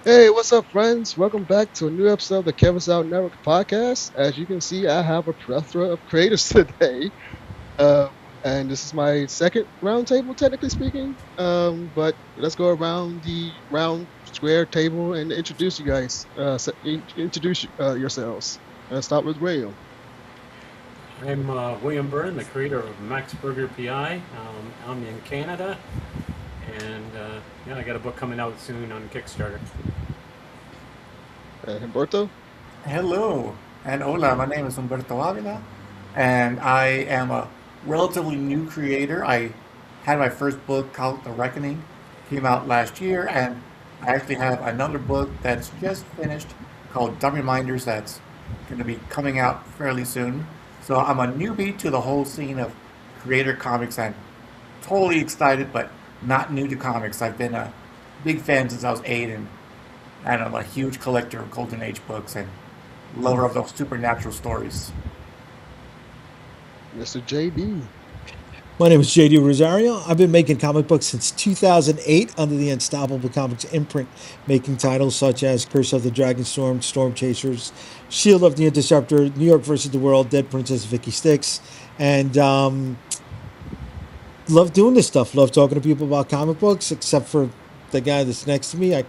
Hey, what's up, friends? Welcome back to a new episode of the Kevirsyle Network podcast. As you can see, I have a plethora of creators today, um, and this is my second roundtable, technically speaking. But let's go around the round square table and introduce you guys. Introduce yourselves. Let's start with William. I'm William Byrne, the creator of Max Burger PI. I'm in Canada, and yeah, I got a book coming out soon on Kickstarter. Humberto. Hello and hola, my name is Humberto Avila, and I am a relatively new creator. I had my first book called The Reckoning, came out last year, and I actually have another book that's just finished called Dumb Reminders that's going to be coming out fairly soon. So I'm a newbie to the whole scene of creator comics and totally excited, but not new to comics. I've been a big fan since I was 8, and I'm a huge collector of Golden Age books and lover of those supernatural stories. Mr. JD. My name is Jaydee Rosario. I've been making comic books since 2008 under the Unstoppable Comics imprint, making titles such as Curse of the Dragonstorm, Storm Chasers, Shield of the Interceptor, New York versus the World, Dead Princess Vicky Sticks, and love doing this stuff. Love talking to people about comic books, except for the guy that's next to me. I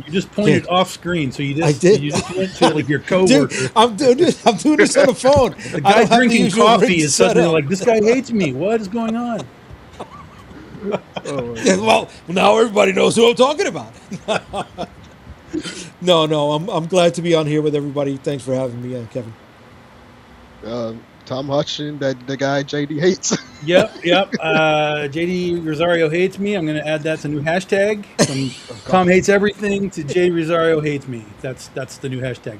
You just can't. pointed off screen, so I did. you just went to like your Dude, coworker. I'm doing this. I'm doing this on the phone. The I guy don't have the drinking usual coffee rig is set suddenly up. like, "This guy hates me. What is going on?" Oh my Yeah, God. well, now everybody knows who I'm talking about. No, I'm glad to be on here with everybody. Thanks for having me, Kevin. Tom Hutchison, that the guy JD hates. Yep. JD Rosario hates me. I'm going to add that to new hashtag from Oh, Tom God. hates everything to JD Rosario hates me. That's the new hashtag.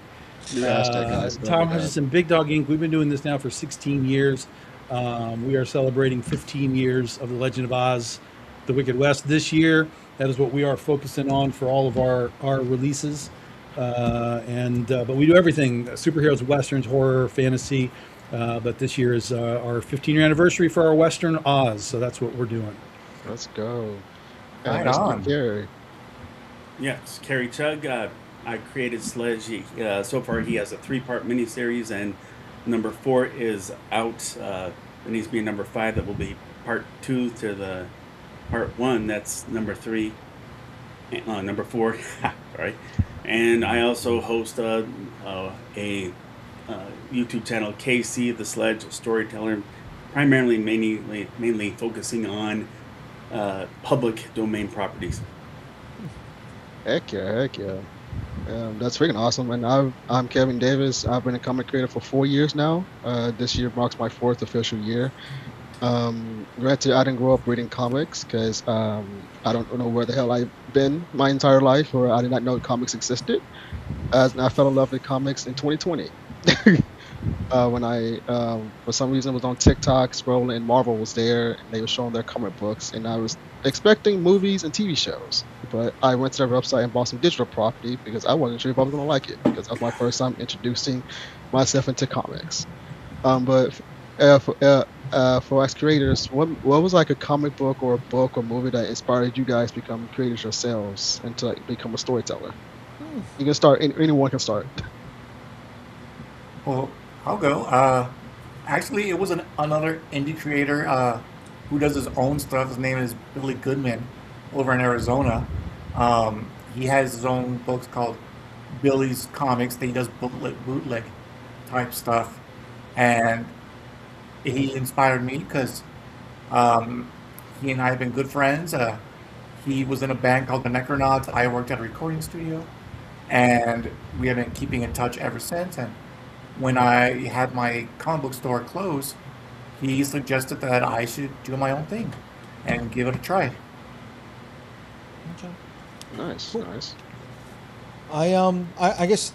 New hashtag, guys. Oh my Tom God. Hutchison, Big Dog Inc. We've been doing this now for 16 years. We are celebrating 15 years of The Legend of Oz, The Wicked West this year. That is what we are focusing on for all of our releases. But we do everything: superheroes, westerns, horror, fantasy. But this year is our 15-year anniversary for our Western Oz, so that's what we're doing. Let's go. Right Mr. on. Kerry. Yes, Kerry Chugg. I created Sledge. So far, he has a three-part miniseries, and number four is out. There needs to be a number five that will be part two to the part one. That's number three, number four. Sorry. And I also host a YouTube channel, KC the Sledge Storyteller, primarily mainly focusing on public domain properties. Heck yeah, heck yeah. That's freaking awesome. And I'm Kevin Davis. I've been a comic creator for 4 years now. This year marks my fourth official year. Granted, I didn't grow up reading comics because I don't know where the hell I've been my entire life, or I did not know comics existed. And I fell in love with comics in 2020. When I, for some reason, was on TikTok scrolling, and Marvel was there, and they were showing their comic books, and I was expecting movies and TV shows, but I went to their website and bought some digital property because I wasn't sure if I was gonna like it because that was my first time introducing myself into comics. But for us creators, what was like a comic book or a book or movie that inspired you guys to become creators yourselves and to like, become a storyteller? You can start. Anyone can start. Well, I'll go. Actually, it was another indie creator who does his own stuff. His name is Billy Goodman over in Arizona. He has his own books called Billy's Comics. He does bootleg type stuff. And he inspired me because um, he and I have been good friends. He was in a band called the Necronauts. I worked at a recording studio, and we have been keeping in touch ever since. And when I had my comic book store close, he suggested that I should do my own thing and give it a try. Okay. Nice, Cool. nice. I guess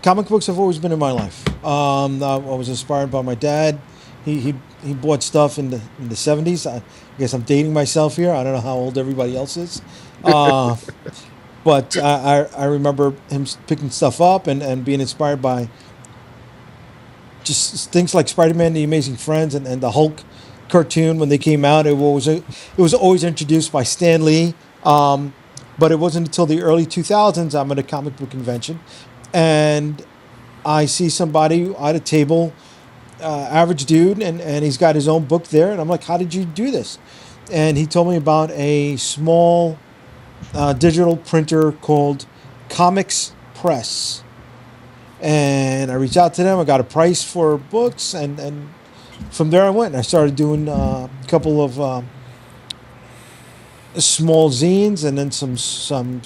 comic books have always been in my life. I was inspired by my dad. He bought stuff in the 70s. I guess I'm dating myself here. I don't know how old everybody else is. Uh, but I remember him picking stuff up and being inspired by just things like Spider-Man, The Amazing Friends, and the Hulk cartoon when they came out. It was always introduced by Stan Lee. But it wasn't until the early 2000s I'm at a comic book convention, and I see somebody at a table, average dude, and he's got his own book there, and I'm like, how did you do this? And he told me about a small digital printer called Comics Press. And I reached out to them. I got a price for books, and from there I went. And I started doing a couple of small zines, and then some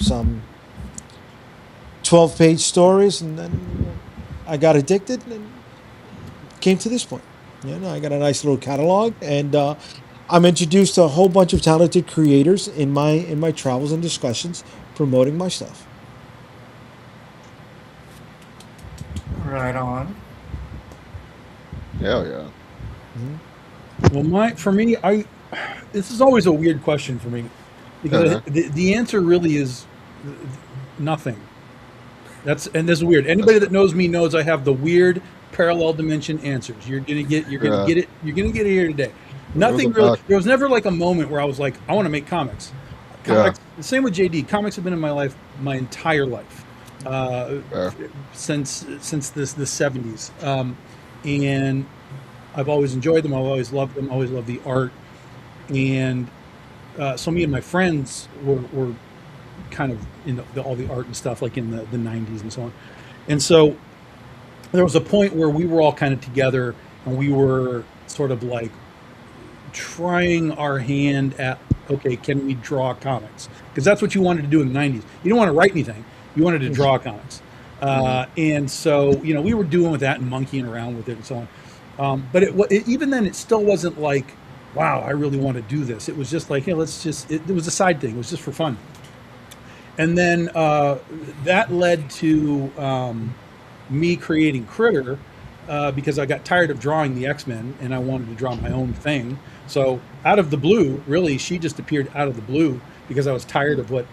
12-page stories, and then I got addicted and came to this point. I got a nice little catalog, and I'm introduced to a whole bunch of talented creators in my travels and discussions promoting my stuff. Right on. Hell yeah. Well, for me, this is always a weird question for me, because Uh-huh. the answer really is nothing. This is weird. Anybody that knows me knows I have the weird parallel dimension answers. You're gonna get it. You're gonna get it here today. Nothing really. There was never like a moment where I was like, I want to make comics. Comics. The same with Jaydee. Comics have been in my life my entire life, since the 70s, and I've always enjoyed them. I've always loved them. Always loved the art, and so me and my friends were kind of in all the art and stuff, like in the 90s and so on. And so there was a point where we were all kind of together, and we were sort of like trying our hand at, okay, can we draw comics? Because that's what you wanted to do in the 90s. You didn't want to write anything. You wanted to draw comics. And so, we were doing with that and monkeying around with it and so on. But even then, it still wasn't like, wow, I really want to do this. It was just like, hey, it was a side thing. It was just for fun. And then that led to me creating Critter, because I got tired of drawing the X-Men and I wanted to draw my own thing. So out of the blue, really, she just appeared out of the blue because I was tired of what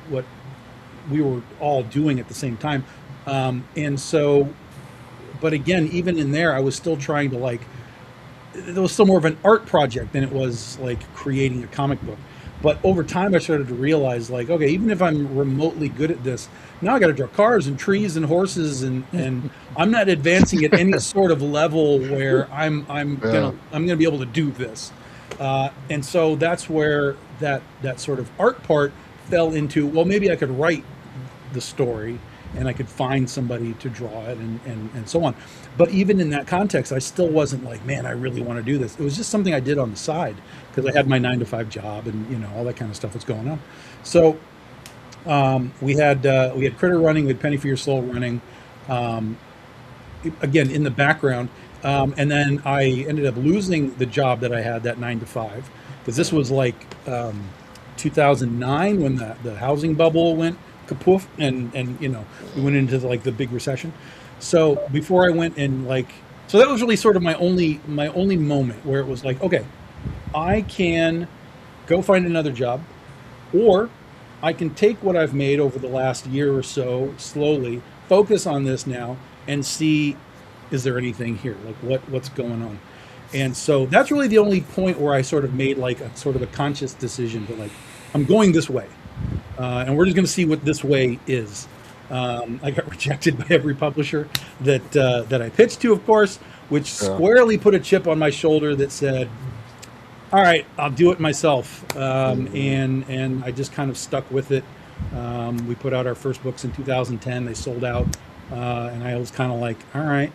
we were all doing at the same time. And so, but again, even in there, I was still trying to it was still more of an art project than it was like creating a comic book. But over time, I started to realize, like, okay, even if I'm remotely good at this, now I got to draw cars and trees and horses, and I'm not advancing at any sort of level where I'm gonna be able to do this. And so that's where that sort of art part fell into. Well, maybe I could write the story, and I could find somebody to draw it, and so on. But even in that context, I still wasn't like, man, I really want to do this. It was just something I did on the side because I had my 9-to-5 job and all that kind of stuff was going on. So we had Critter running, we had Penny for Your Soul running, again in the background, and then I ended up losing the job that I had, that 9-to-5, because this was like 2009 when the housing bubble went kapoof, and we went into like the big recession. So before I went and so that was really sort of my only moment where it was like, okay, I can go find another job, or I can take what I've made over the last year or so, slowly focus on this now and see, is there anything here? Like what's going on? And so that's really the only point where I sort of made like a sort of a conscious decision to like, I'm going this way. And we're just going to see what this way is. I got rejected by every publisher that I pitched to, of course, which squarely put a chip on my shoulder that said, all right, I'll do it myself. And I just kind of stuck with it. We put out our first books in 2010. They sold out. And I was kind of like, all right,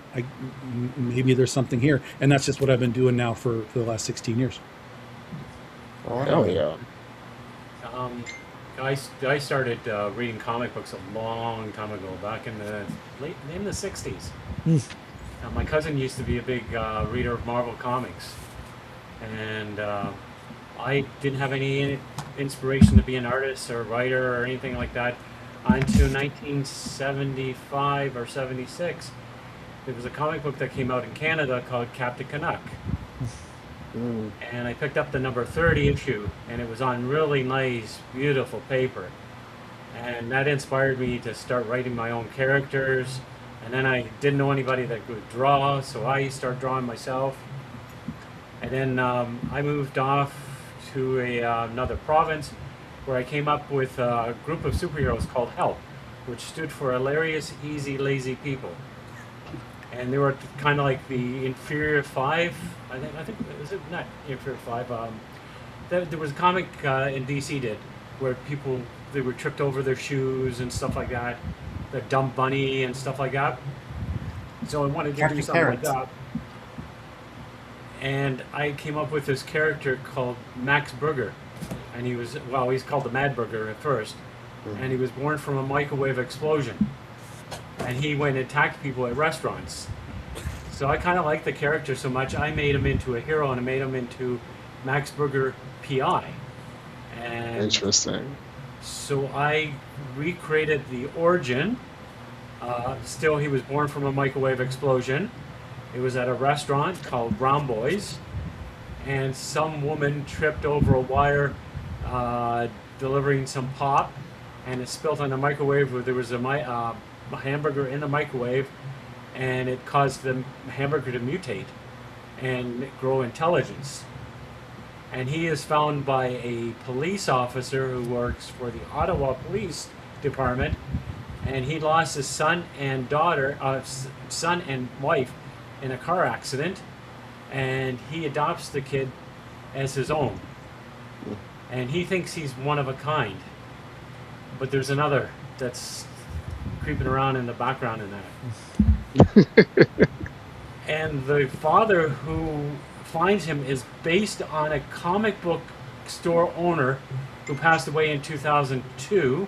maybe there's something here. And that's just what I've been doing now for the last 16 years. Oh, hell yeah. I started reading comic books a long time ago, back in the 60s. My cousin used to be a big reader of Marvel comics, and I didn't have any inspiration to be an artist or writer or anything like that until 1975 or 76. There was a comic book that came out in Canada called Captain Canuck. And I picked up the number 30 issue, and it was on really nice, beautiful paper. And that inspired me to start writing my own characters. And then I didn't know anybody that could draw, so I started drawing myself. And then I moved off to another province, where I came up with a group of superheroes called HELP, which stood for Hilarious, Easy, Lazy People. And they were kind of like the inferior five. I think is it not inferior five? There was a comic in DC did where people they were tripped over their shoes and stuff like that, the dumb bunny and stuff like that. So I wanted to do Captain something like Carrot. that. And I came up with this character called Max Burger, and he's called the Mad Burger at first, and he was born from a microwave explosion, and he went and attacked people at restaurants. So I kind of liked the character so much, I made him into a hero, and I made him into Max Burger PI. And Interesting. so I recreated the origin. Still, he was born from a microwave explosion. It was at a restaurant called Brown Boys, and some woman tripped over a wire delivering some pop, and it spilled on the microwave where there was a hamburger in the microwave, and it caused the hamburger to mutate and grow intelligence. And he is found by a police officer who works for the Ottawa Police Department, and he lost his son and wife in a car accident, and he adopts the kid as his own. And he thinks he's one of a kind, but there's another that's creeping around in the background in that. And the father who finds him is based on a comic book store owner who passed away in 2002.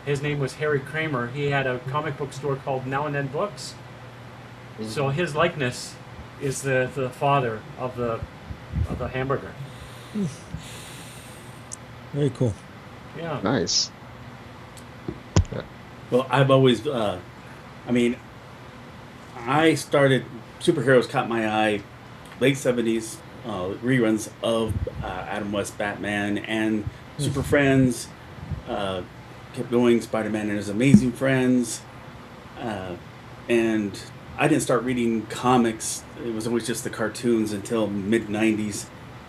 His name was Harry Kramer. He had a comic book store called Now and Then Books. So his likeness is the father of the hamburger. Very cool. Yeah. Nice. Well, I've always, I started, superheroes caught my eye, late 70s, reruns of Adam West Batman and Super Friends, kept going, Spider-Man and His Amazing Friends, and I didn't start reading comics, it was always just the cartoons until mid-90s,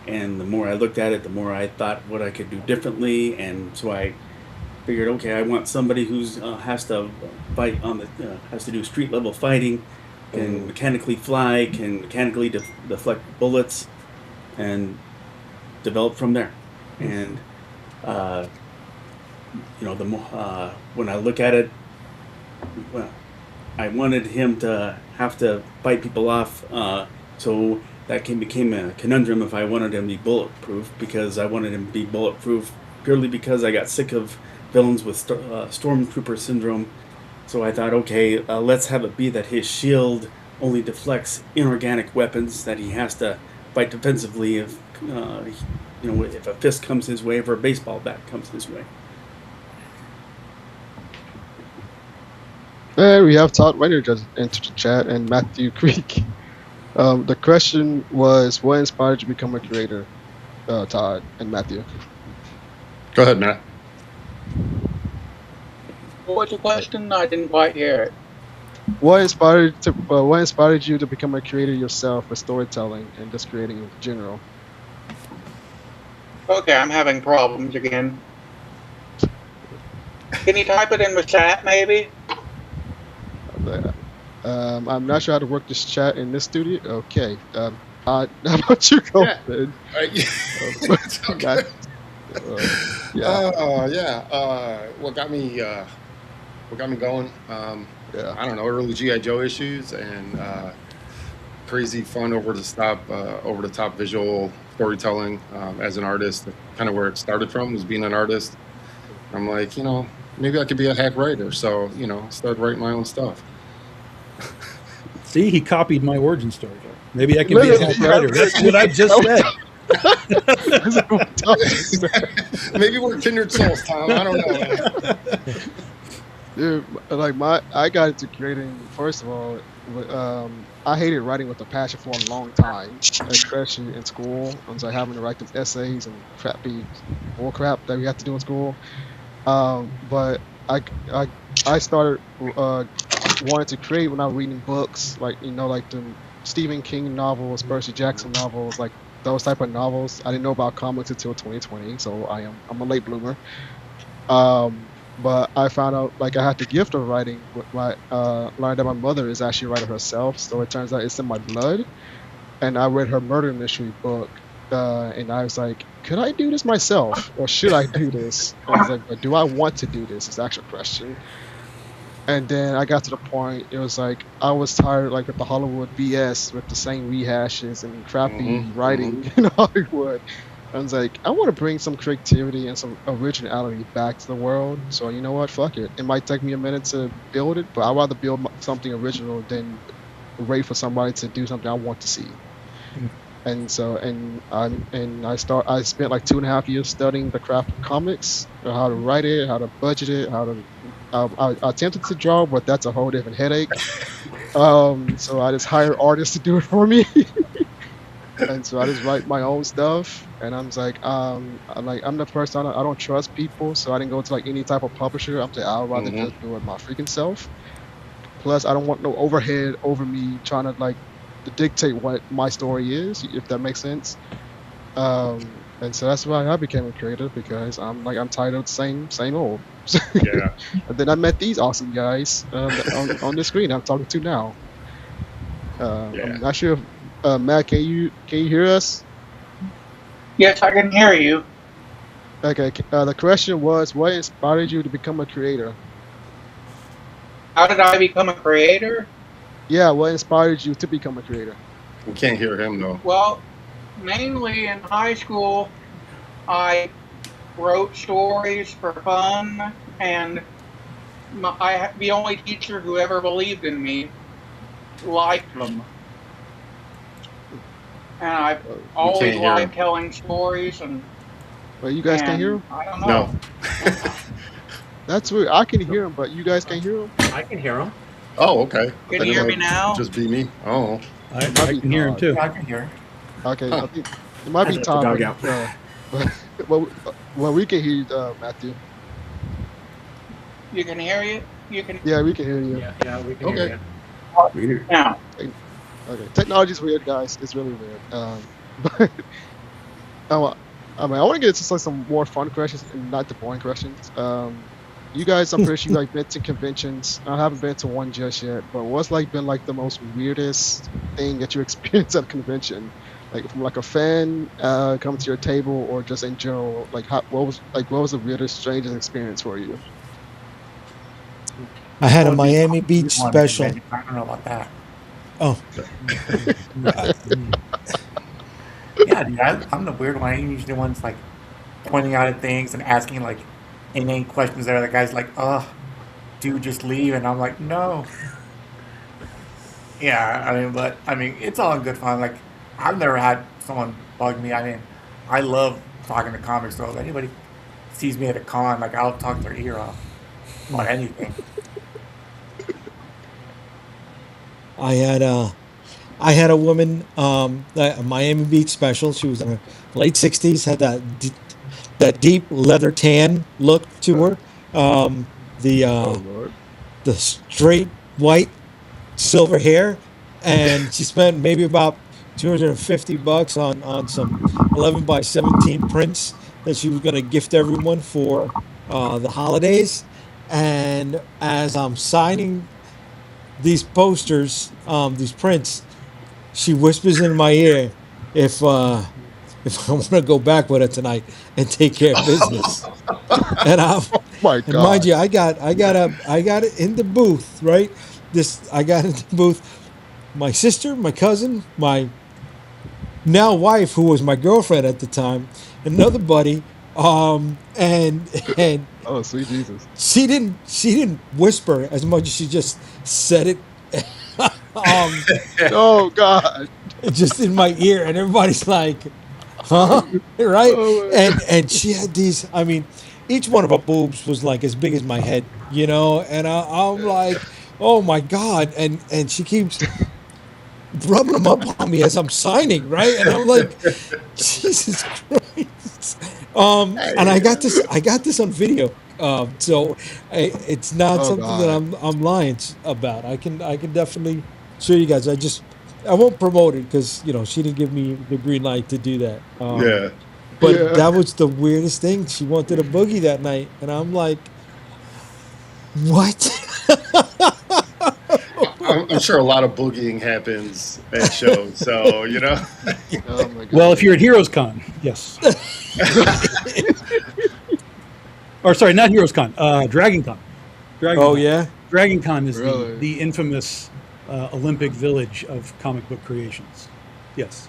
and the more I looked at it, the more I thought what I could do differently, and so I figured, okay, I want somebody who's has to fight on has to do street level fighting, can mechanically fly, can mechanically deflect bullets, and develop from there. And the more when I look at it, well, I wanted him to have to fight people off, so that became a conundrum if I wanted him to be bulletproof, because I wanted him to be bulletproof purely because I got sick of villains with stormtrooper syndrome. So I thought, okay, let's have it be that his shield only deflects inorganic weapons, that he has to fight defensively if if a fist comes his way, or a baseball bat comes his way. And we have Todd Weiner just entered the chat, and Matthew Kreke. The question was, what inspired you to become a creator, Todd and Matthew? Go ahead, Matt. What was your question? I didn't quite hear it. What inspired you to become a creator yourself for storytelling and just creating in general? Okay, I'm having problems again. Can you type it in the chat, maybe? I'm not sure how to work this chat in this studio. Okay. How about you go? Yeah. Okay. What got me going? I don't know, early GI Joe issues and crazy fun over the top visual storytelling as an artist. Kind of where it started from was being an artist. I'm like, maybe I could be a hack writer. So started writing my own stuff. See, he copied my origin story. Maybe I can be a hack writer. That's what I just said. Maybe we're kindred souls, Tom. I don't know. Dude, I got into creating. First of all, I hated writing with a passion for a long time, especially in school. I was having to write these essays and bull crap that we have to do in school. But I started wanted to create when I was reading books, like the Stephen King novels, Percy Jackson novels, like those type of novels. I didn't know about comics until 2020, so I'm a late bloomer. But I found out like I had the gift of writing with my learned that my mother is actually a writer herself. So it turns out it's in my blood. And I read her murder mystery book, and I was like, could I do this myself, or should I do this? And I was like, but do I want to do this? Is the actual question. And then I got to the point. It was like I was tired, like with the Hollywood BS, with the same rehashes and crappy writing in Hollywood. I was like, I want to bring some creativity and some originality back to the world. So you know what? Fuck it. It might take me a minute to build it, but I'd rather build something original than wait for somebody to do something I want to see. And so, I spent like 2.5 years studying the craft of comics, how to write it, how to budget it, how to. I attempted to draw, but that's a whole different headache. So I just hired artists to do it for me. And so I just write my own stuff, and I'm the person, I don't trust people, so I didn't go to like any type of publisher. I'm saying I'd rather just do it my freaking self. Plus, I don't want no overhead over me trying to like to dictate what my story is, if that makes sense. And so that's why I became a creator, because I'm tired of the same old. Yeah. And then I met these awesome guys on the screen I'm talking to now. I'm not sure if Matt, can you hear us? Yes, I can hear you. Okay. The question was, what inspired you to become a creator? How did I become a creator? Yeah, what inspired you to become a creator? We can't hear him though. Well, mainly in high school, I wrote stories for fun, and the only teacher who ever believed in me liked them. And I've always liked telling stories. And well, you guys can't hear him? I don't know. No. That's weird. I can hear him, but you guys can't hear him? I can hear him. Oh, okay. Can you hear me now? Just be me. Oh. I can hear him too. I can hear. Okay, Huh. I think it might be That's Tom. the dog Well, we can hear you, Matthew. You can hear you? You can Yeah, we can hear you. Yeah, we can Okay. hear We can hear- now. Okay, technology's weird, guys. It's really weird. But I want to get into some more fun questions and not the boring questions. You guys, I'm pretty sure you like been to conventions. I haven't been to one just yet, but what's been the most weirdest thing that you experienced at a convention? Like from a fan coming to your table, or just in general, what was the weirdest, strangest experience for you? I had a Miami Beach special. I don't know about that. Oh, Yeah, dude, I'm the weird one. I'm usually the one's like pointing out at things and asking like inane questions there. The guy's like, dude, just leave. And I'm like, no. Yeah, I mean, it's all in good fun. Like, I've never had someone bug me. I mean, I love talking to comics, so if anybody sees me at a con, like, I'll talk their ear off about anything. I had a woman, a Miami Beach special. She was in her late 60s, had that deep leather tan look to her. The Lord. the straight white silver hair, and she spent maybe about $250 on some 11 by 17 prints that she was going to gift everyone for the holidays. And as I'm signing these posters, these prints, she whispers in my ear, if I want to go back with her tonight and take care of business. And My and mind God. you, I got it in the booth, right? I got in the booth. My sister, my cousin, my now wife, who was my girlfriend at the time, another buddy, and Oh, sweet Jesus. she didn't whisper as much as she just said it, Oh God. just in my ear, and everybody's like, huh, right? Oh, my God. And she had these. I mean, each one of her boobs was like as big as my head, And I'm like, oh my God! And she keeps rubbing them up on me as I'm signing, right? And I'm like, Jesus Christ! And I got this on video. So it's not Oh something that God. I'm lying about. I can definitely show you guys. I just I won't promote it because she didn't give me the green light to do that. Yeah. But Yeah. that was the weirdest thing. She wanted a boogie that night, and I'm like, what? I'm sure a lot of boogieing happens at shows, so Oh my god. Well, if you're at Heroes Con, yes. Or sorry, not Heroes Con, Dragon Con. Oh yeah. Dragon Con is Really? the infamous Olympic village of comic book creations. Yes.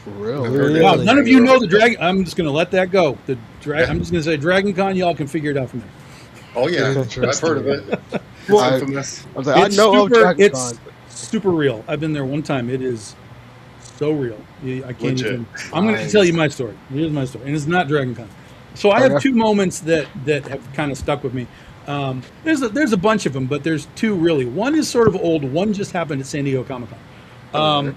For real. Really? Wow, Yeah. none of you know the Dragon. I'm just going to let that go. I'm just going to say Dragon Con. Y'all can figure it out from there. Oh yeah, I've Interesting. heard of it. Well, It's I infamous. was like, I know of Dragon Con. It's super real. I've been there one time. It is so real. I can't Legit. even. I'm going to Nice. tell you my story. Here's my story, and it's not Dragon Con. So I have Okay. two moments that have kind of stuck with me. There's a bunch of them, but there's two really. One is sort of old. One just happened at San Diego Comic Con.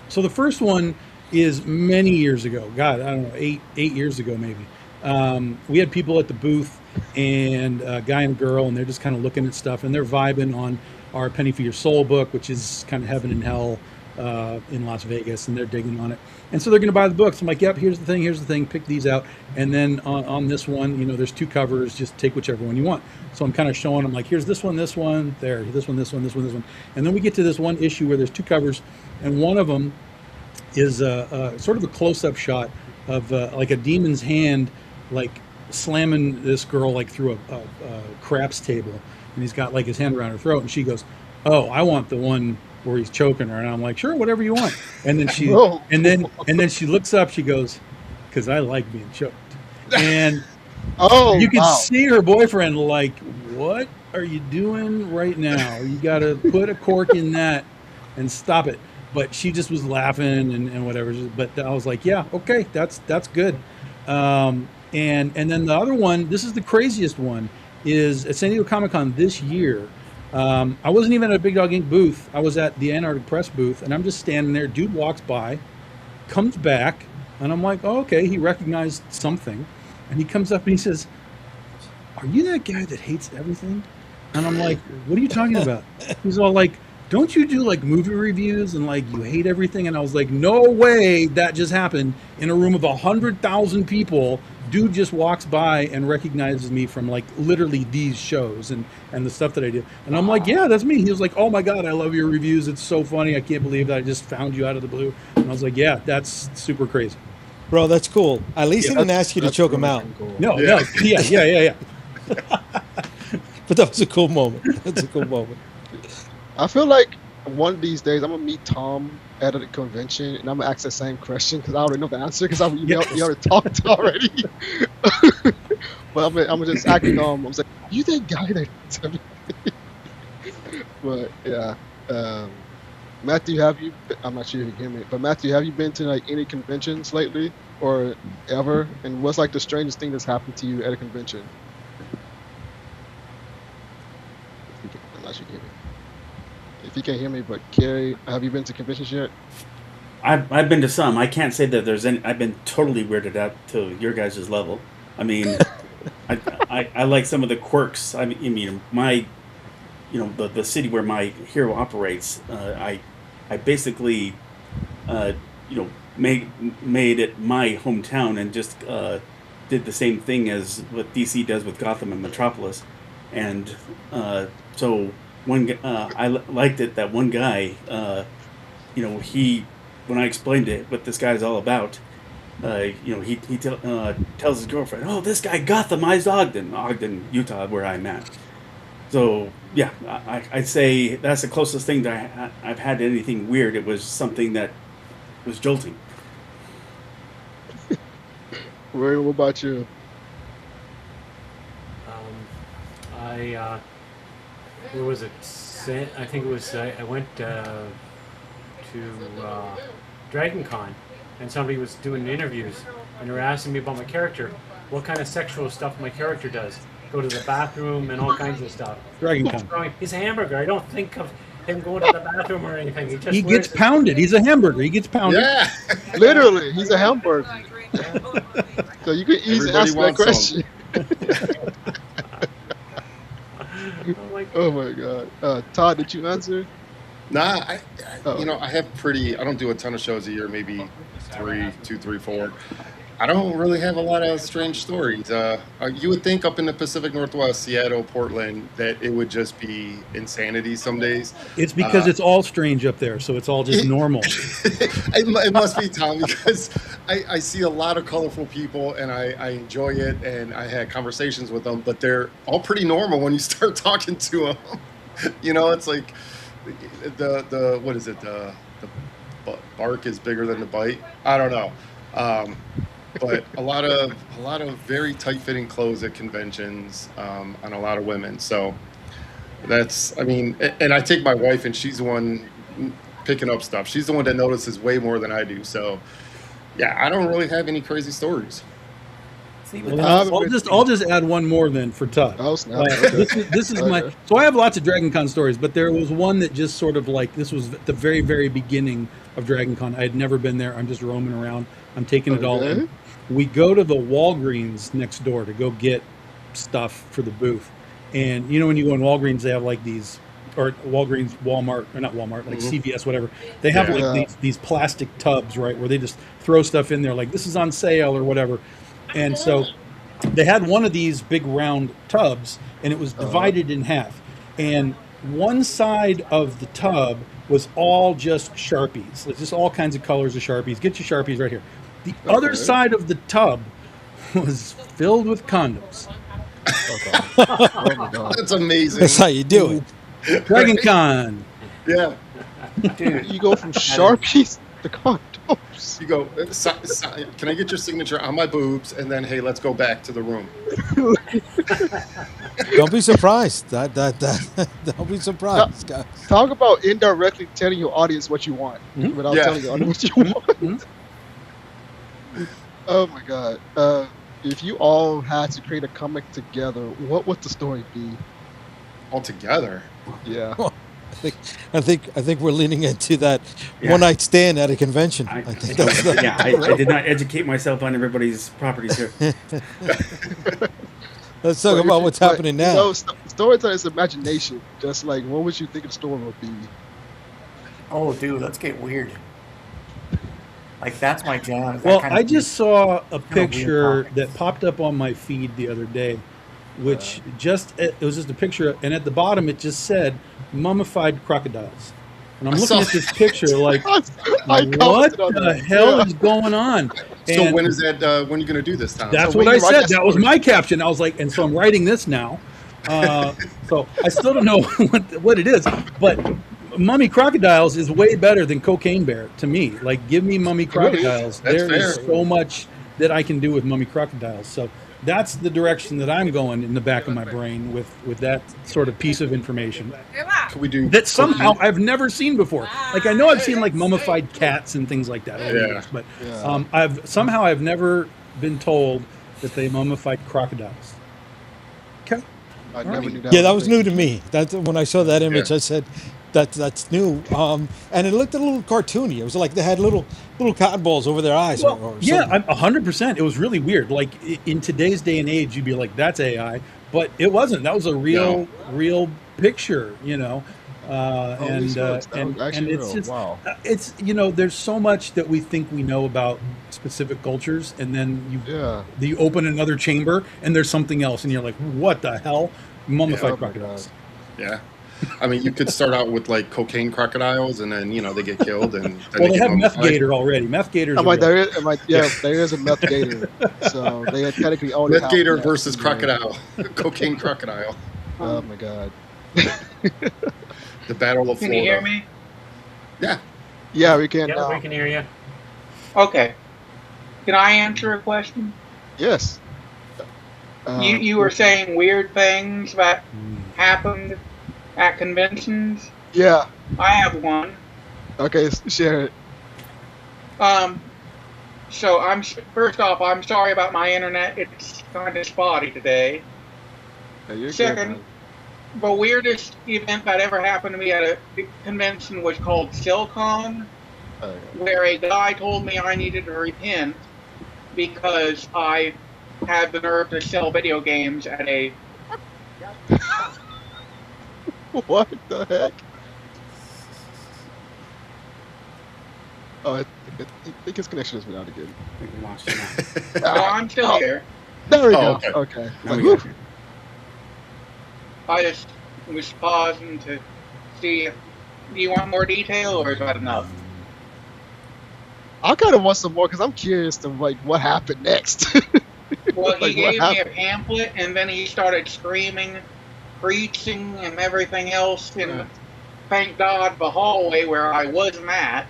So the first one is many years ago. God, I don't know, eight years ago maybe. We had people at the booth, and a guy and a girl, and they're just kind of looking at stuff, and they're vibing on our Penny for Your Soul book, which is kind of heaven and hell in Las Vegas, and they're digging on it. And so they're going to buy the books. I'm like, yep, here's the thing, pick these out. And then on this one, there's two covers, just take whichever one you want. So I'm kind of showing them, like, here's this one, there, this one. And then we get to this one issue where there's two covers, and one of them is sort of a close-up shot of like a demon's hand, like slamming this girl like through a craps table, and he's got like his hand around her throat, and she goes, "Oh, I want the one where he's choking her," and I'm like, "Sure, whatever you want." And then she Whoa. and then she looks up, she goes, "'Cause I like being choked," and Oh, you can wow. see her boyfriend like, "What are you doing right now? You got to put a cork in that and stop it." But she just was laughing and whatever. But I was like, yeah, okay, that's good. And then the other one, this is the craziest one, is at San Diego Comic Con this year. I wasn't even at a Big Dog Ink booth. I was at the Antarctic Press booth, and I'm just standing there. Dude walks by, comes back, and I'm like, oh, okay, he recognized something. And he comes up and he says, "Are you that guy that hates everything?" And I'm like, "What are you talking about?" He's all like, "Don't you do like movie reviews and like you hate everything?" And I was like, "No way that just happened in a room of 100,000 people. Dude just walks by and recognizes me from like literally these shows and the stuff that I do." And I'm like, "Yeah, that's me." He was like, "Oh my God, I love your reviews. It's so funny. I can't believe that I just found you out of the blue." And I was like, "Yeah, that's super crazy." Bro, that's cool. At least he didn't ask you to That's choke him really out. cool. No, Yeah. no, yeah. But that was a cool moment. That's a cool moment. I feel like one of these days I'm gonna meet Tom at a convention and I'm gonna ask the same question because I already know the answer because you already talked already. But I'm gonna just act I'm like, "You that guy that?" But yeah, Matthew, I'm not sure if you can hear me, but Matthew, have you been to like any conventions lately or ever? And what's like the strangest thing that's happened to you at a convention? I'm not sure you can hear me. If you can't hear me, but Kerry, have you been to conventions yet? I've been to some. I can't say that there's any. I've been totally weirded out to your guys' level. I mean, I like some of the quirks. I mean, my, the city where my hero operates. I basically, made it my hometown and just did the same thing as what DC does with Gotham and Metropolis, and so I liked it that one guy, when I explained it, what this guy's all about, he tells his girlfriend, "Oh, this guy Gothamized Ogden, Utah, where I'm at." So yeah, I'd say that's the closest thing that I've had to anything weird. It was something that was jolting. Ray, what about you? Where was it? I think it was. I went to Dragon Con, and somebody was doing interviews, and they were asking me about my character, what kind of sexual stuff my character does, go to the bathroom and all kinds of stuff. Dragon Con. He's a hamburger. I don't think of him going to the bathroom or anything. He gets pounded. He's a hamburger. He gets pounded. Yeah. Literally, he's a hamburger. So you could easily Everybody ask that wants question. I'm like, Oh my God, Todd, did you answer? Nah, Oh, you know, I don't do a ton of shows a year, maybe two, three, four. I don't really have a lot of strange stories. You would think up in the Pacific Northwest, Seattle, Portland, that it would just be insanity some days. It's because Uh, it's all strange up there, so it's all just it, normal. it must be, Tom, because I see a lot of colorful people and I enjoy it and I had conversations with them, but they're all pretty normal when you start talking to them. You know, it's like the what is it? The bark is bigger than the bite. I don't know. Um, but a lot of very tight fitting clothes at conventions, and a lot of women. So I mean, and I take my wife, and she's the one picking up stuff. She's the one that notices way more than I do. So yeah, I don't really have any crazy stories. See, Well, but I'll just add one more then for Todd. oh snap. Okay. This is my. Okay. So I have lots of Dragon Con stories, but there was one that just sort of like this was the very very beginning of Dragon Con. I had never been there. I'm just roaming around. I'm taking it all in. Okay. We go to the Walgreens next door to go get stuff for the booth, and you know when you go in Walgreens, they have like these, or Walgreens, Walmart, or not Walmart, like CVS, whatever. They have Yeah. like these plastic tubs, right, where they just throw stuff in there, like this is on sale or whatever. And so they had one of these big round tubs, and it was divided in half. And one side of the tub was all just Sharpies. It's just all kinds of colors of Sharpies. Get your Sharpies right here. The other side of the tub was filled with condoms. Okay. Oh my god. That's amazing. That's how you do it. Dragon Con. Yeah. dude, You go from Sharpies to condoms. You go, can I get your signature on my boobs? And then, hey, let's go back to the room. Don't be surprised. Don't be surprised, guys. Talk about indirectly telling your audience what you want without Yeah. telling your audience what you want. Oh my god. If you all had to create a comic together, what would the story be? All together. Yeah. I think we're leaning into that Yeah. one night stand at a convention. I think that's the, Yeah, I did not educate myself on everybody's properties here. Let's talk about what's happening now. You know, storytelling is imagination. Just like, what would you think the story would be? oh, dude, let's get weird. Like that's my jam. that Well, kind of I just saw a weird picture comics. that popped up on my feed the other day, which it was just a picture, and at the bottom it just said mummified crocodiles. And I'm I looking saw at this picture like, I what commented on the that. hell Yeah. is going on? So And when is that? When are you going to do this, Tom? that's So what when I you write said. that That was story- my caption. I was like, and so I'm writing this now. So I still don't know what it is, but mummy crocodiles is way better than cocaine bear to me. Like, give me mummy really is. crocodiles. That's There is fair. so much that I can do with mummy crocodiles. So that's the direction that I'm going in the back of my brain with that sort of piece of information Can we do that somehow I've never seen before. Like, I know I've seen like mummified cats and things like that over the Yeah. years, but Yeah. I've never been told that they mummified crocodiles. Okay. I never knew that. Yeah, that was new to me. That's when I saw that image. Yeah. I said, that's new. And it looked a little cartoony. It was like they had little cotton balls over their eyes. Well, or yeah, something. 100%. It was really weird. Like in today's day and age, you'd be like, "That's AI," but it wasn't. That was a real picture, you know. Holy smokes, that was actually it's real. just, Wow. it's there's so much that we think we know about specific cultures, and then Yeah. you open another chamber and there's something else, and you're like, "What the hell?" Mummified Oh my crocodiles. Yeah. I mean, you could start out with like cocaine crocodiles, and then they get killed, and then Well, they get have meth mummified. gator already. Meth gators. I'm are like, real. there is a meth gator. So they had technically already Meth have gator that. versus crocodile, cocaine crocodile, Oh my god. the battle of Can Florida. you hear me? Yeah. Yeah, we can Yeah, now. we can hear you. Okay. Can I answer a question? Yes. You were saying weird things that happened at conventions. Yeah. I have one. Okay, share it. So first off, I'm sorry about my internet. It's kind of spotty today. Yeah, you're good, Second, man. the weirdest event that ever happened to me at a big convention was called Silicon, where a guy told me I needed to repent because I had the nerve to sell video games at a. What the heck? Oh, I think his connection has been out again. I think we lost you now. No, I'm still here. There we Oh, go. okay. Okay. Now Like, we got whew. you. I just was pausing to see if, do you want more detail or is that enough? I kind of want some more because I'm curious to like what happened next. Well, he Like, what gave me a happened? pamphlet and then he started screaming, preaching, and everything else in, Yeah. thank God, the hallway where I wasn't at.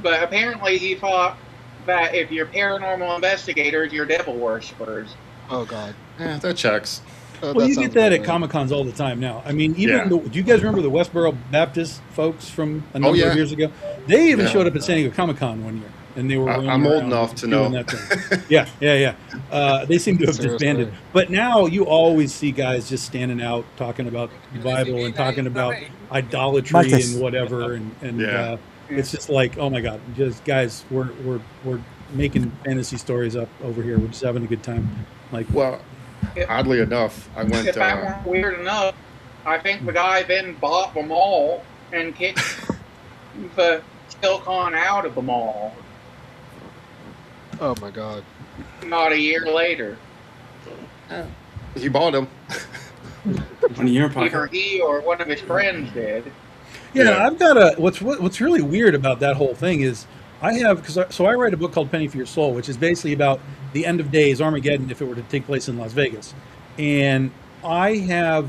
But apparently he thought that if you're paranormal investigators, you're devil worshippers. Oh God. Yeah, that checks. Well, That you sounds get that about at right. Comic Cons all the time now. I mean, even Yeah. do you guys remember the Westboro Baptist folks from a number yeah. of years ago? They even Yeah. showed up at San Diego Comic Con one year, and they were. roaming I'm old around enough to doing know. that thing. Yeah. They seem to have Seriously. disbanded, but now you always see guys just standing out talking about the Bible and talking about idolatry Marcus. and whatever, and Yeah. it's just like, oh my God, just guys, we're making fantasy stories up over here. We're just having a good time. Like, Well, oddly enough, I went. If that weren't weird enough, I think the guy then bought the mall and kicked the Silicon out of the mall Oh my God. not a year later. He bought him. On your Either pocket. he or one of his friends did. Yeah, Yeah. I've got a what's really weird about that whole thing is I have so I write a book called Penny for Your Soul, which is basically about the end of days, Armageddon, if it were to take place in Las Vegas, and I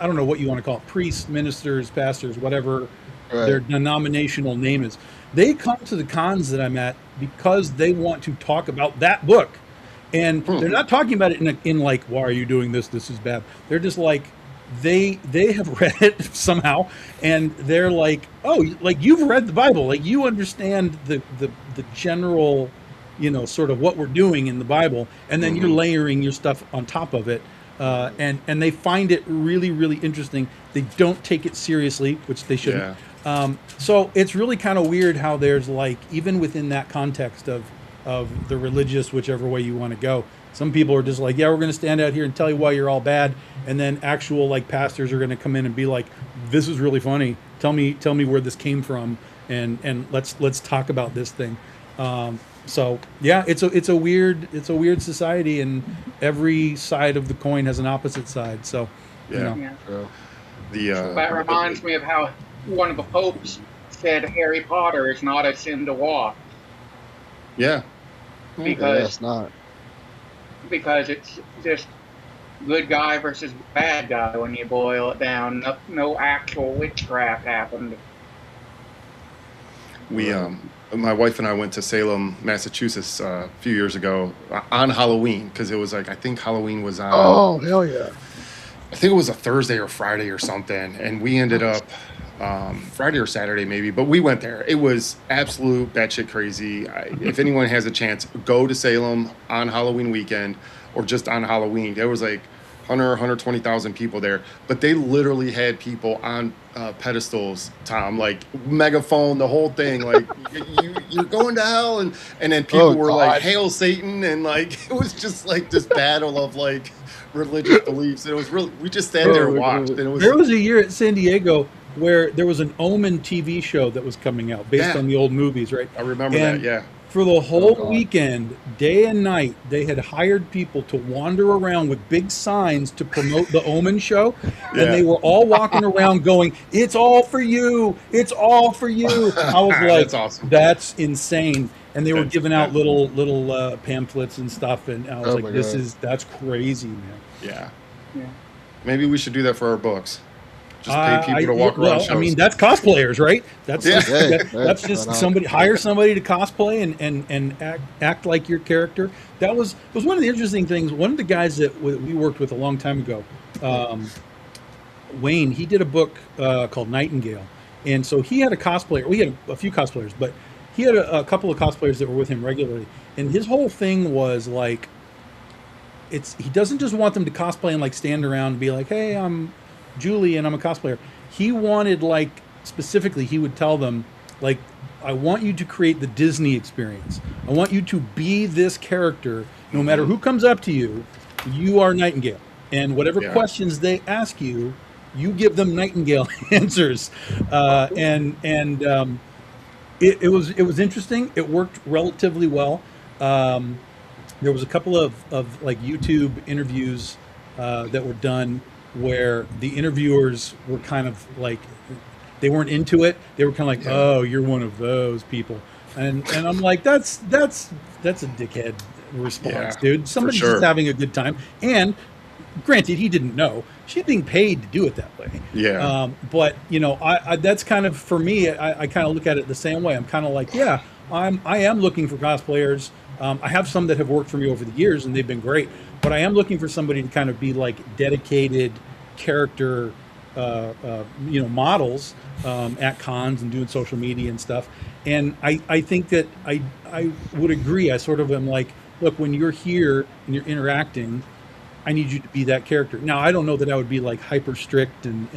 don't know what you want to call it, priests, ministers, pastors, whatever their Right. denominational name is. They come to the cons that I'm at because they want to talk about that book, and they're not talking about it in like, why are you doing this? This is bad. They're just like, they have read it somehow, and they're like, oh, like you've read the Bible, like you understand the general, sort of what we're doing in the Bible, and then you're layering your stuff on top of it, and they find it really, really interesting. They don't take it seriously, which they shouldn't. So it's really kind of weird how there's like, even within that context of the religious, whichever way you want to go, some people are just like, yeah, we're going to stand out here and tell you why you're all bad, and then actual like pastors are going to come in and be like, this is really funny. Tell me where this came from, and let's talk about this thing. So yeah, it's a weird society, and every side of the coin has an opposite side. So Yeah. Yeah. True. That reminds me of how one of the popes said Harry Potter is not a sin to watch Yeah. Yeah, because it's not. it's just good guy versus bad guy when you boil it down. No actual witchcraft happened. My wife and I went to Salem, Massachusetts a few years ago on Halloween because it was like, I think Halloween was on. Oh hell yeah. I think it was a Thursday or Friday or something, and we ended up Friday or Saturday maybe, but we went there. It was absolute batshit crazy. If anyone has a chance, go to Salem on Halloween weekend or just on Halloween. There was like 120,000 people there, but they literally had people on pedestals, Tom, like megaphone, the whole thing, like you're going to hell, and then people were like, hail Satan, and like it was just like this battle of like religious beliefs. It was really, we just sat there and watched, and it was. There was a year at San Diego where there was an Omen TV show that was coming out based on the old movies, right? I remember that, yeah. For the whole weekend, day and night, they had hired people to wander around with big signs to promote the Omen show, and they were all walking around going, "It's all for you! It's all for you!" I was like, That's awesome. That's insane. And they were giving out little pamphlets and stuff, and I was like, that's crazy, man. Yeah. Maybe we should do that for our books. Just pay people to walk around well, shows. I mean, that's cosplayers, right? That's Yeah. that's just hire somebody to cosplay and act like your character. It was one of the interesting things. One of the guys that we worked with a long time ago, Wayne, he did a book called Nightingale, and so he had a cosplayer. We had a few cosplayers, but he had a couple of cosplayers that were with him regularly, and his whole thing was like, he doesn't just want them to cosplay and like stand around and be like, "Hey, I'm Julie and I'm a cosplayer." He wanted, like, specifically, he would tell them, like, I want you to create the Disney experience. I want you to be this character. No matter who comes up to you, you are Nightingale. And whatever questions they ask you, you give them Nightingale answers. It was interesting. It worked relatively well. Um, there was a couple of like YouTube interviews that were done where the interviewers were kind of like they weren't into it. They were kind of like, Yeah. "Oh, you're one of those people," and I'm like, that's a dickhead response, Yeah, dude. for Somebody's just sure. having a good time. And granted, he didn't know she's being paid to do it that way. Yeah. But you know, I that's kind of for me. I kind of look at it the same way. I'm kind of like, yeah, I am looking for cosplayers. I have some that have worked for me over the years, and they've been great. But I am looking for somebody to kind of be like dedicated character, models at cons and doing social media and stuff. And I think that I would agree. I sort of am like, look, when you're here and you're interacting, I need you to be that character. Now, I don't know that I would be like hyper strict and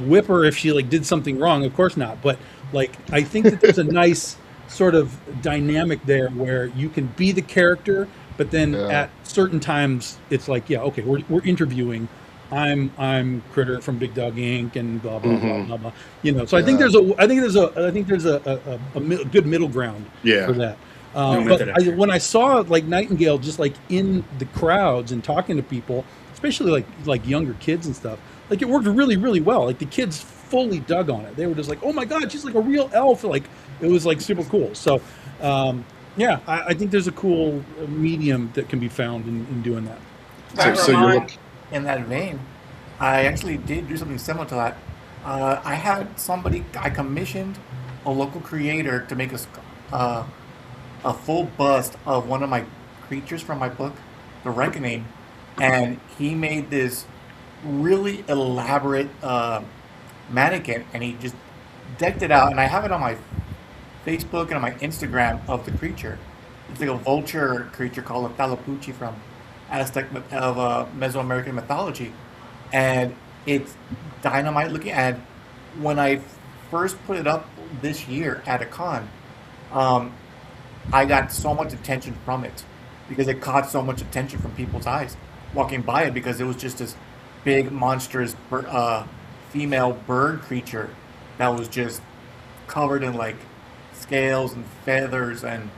whip her if she like did something wrong. Of course not. But like, I think that there's a nice sort of dynamic there where you can be the character, but then Yeah. at certain times it's like, yeah, okay, we're interviewing. I'm Critter from Big Dog Inc. and blah blah blah blah blah. You know, so I think Yeah. there's a good middle ground Yeah. for that. No But method actor. when I saw like Nightingale just like in the crowds and talking to people, especially like younger kids and stuff, like it worked really really well. Like the kids fully dug on it. They were just like, oh my god, she's like a real elf. Like it was like super cool. So yeah, I think there's a cool medium that can be found in doing that. That So you're reminds- In that vein, I actually did do something similar to that. I had somebody, I commissioned a local creator to make a full bust of one of my creatures from my book, The Reckoning, and he made this really elaborate mannequin, and he just decked it out, and I have it on my Facebook and on my Instagram of the creature. It's like a vulture creature called a Thalapuchi from Mesoamerican mythology, and it's dynamite looking. And when I first put it up this year at a con, I got so much attention from it because it caught so much attention from people's eyes walking by it because it was just this big monstrous female bird creature that was just covered in like scales and feathers, and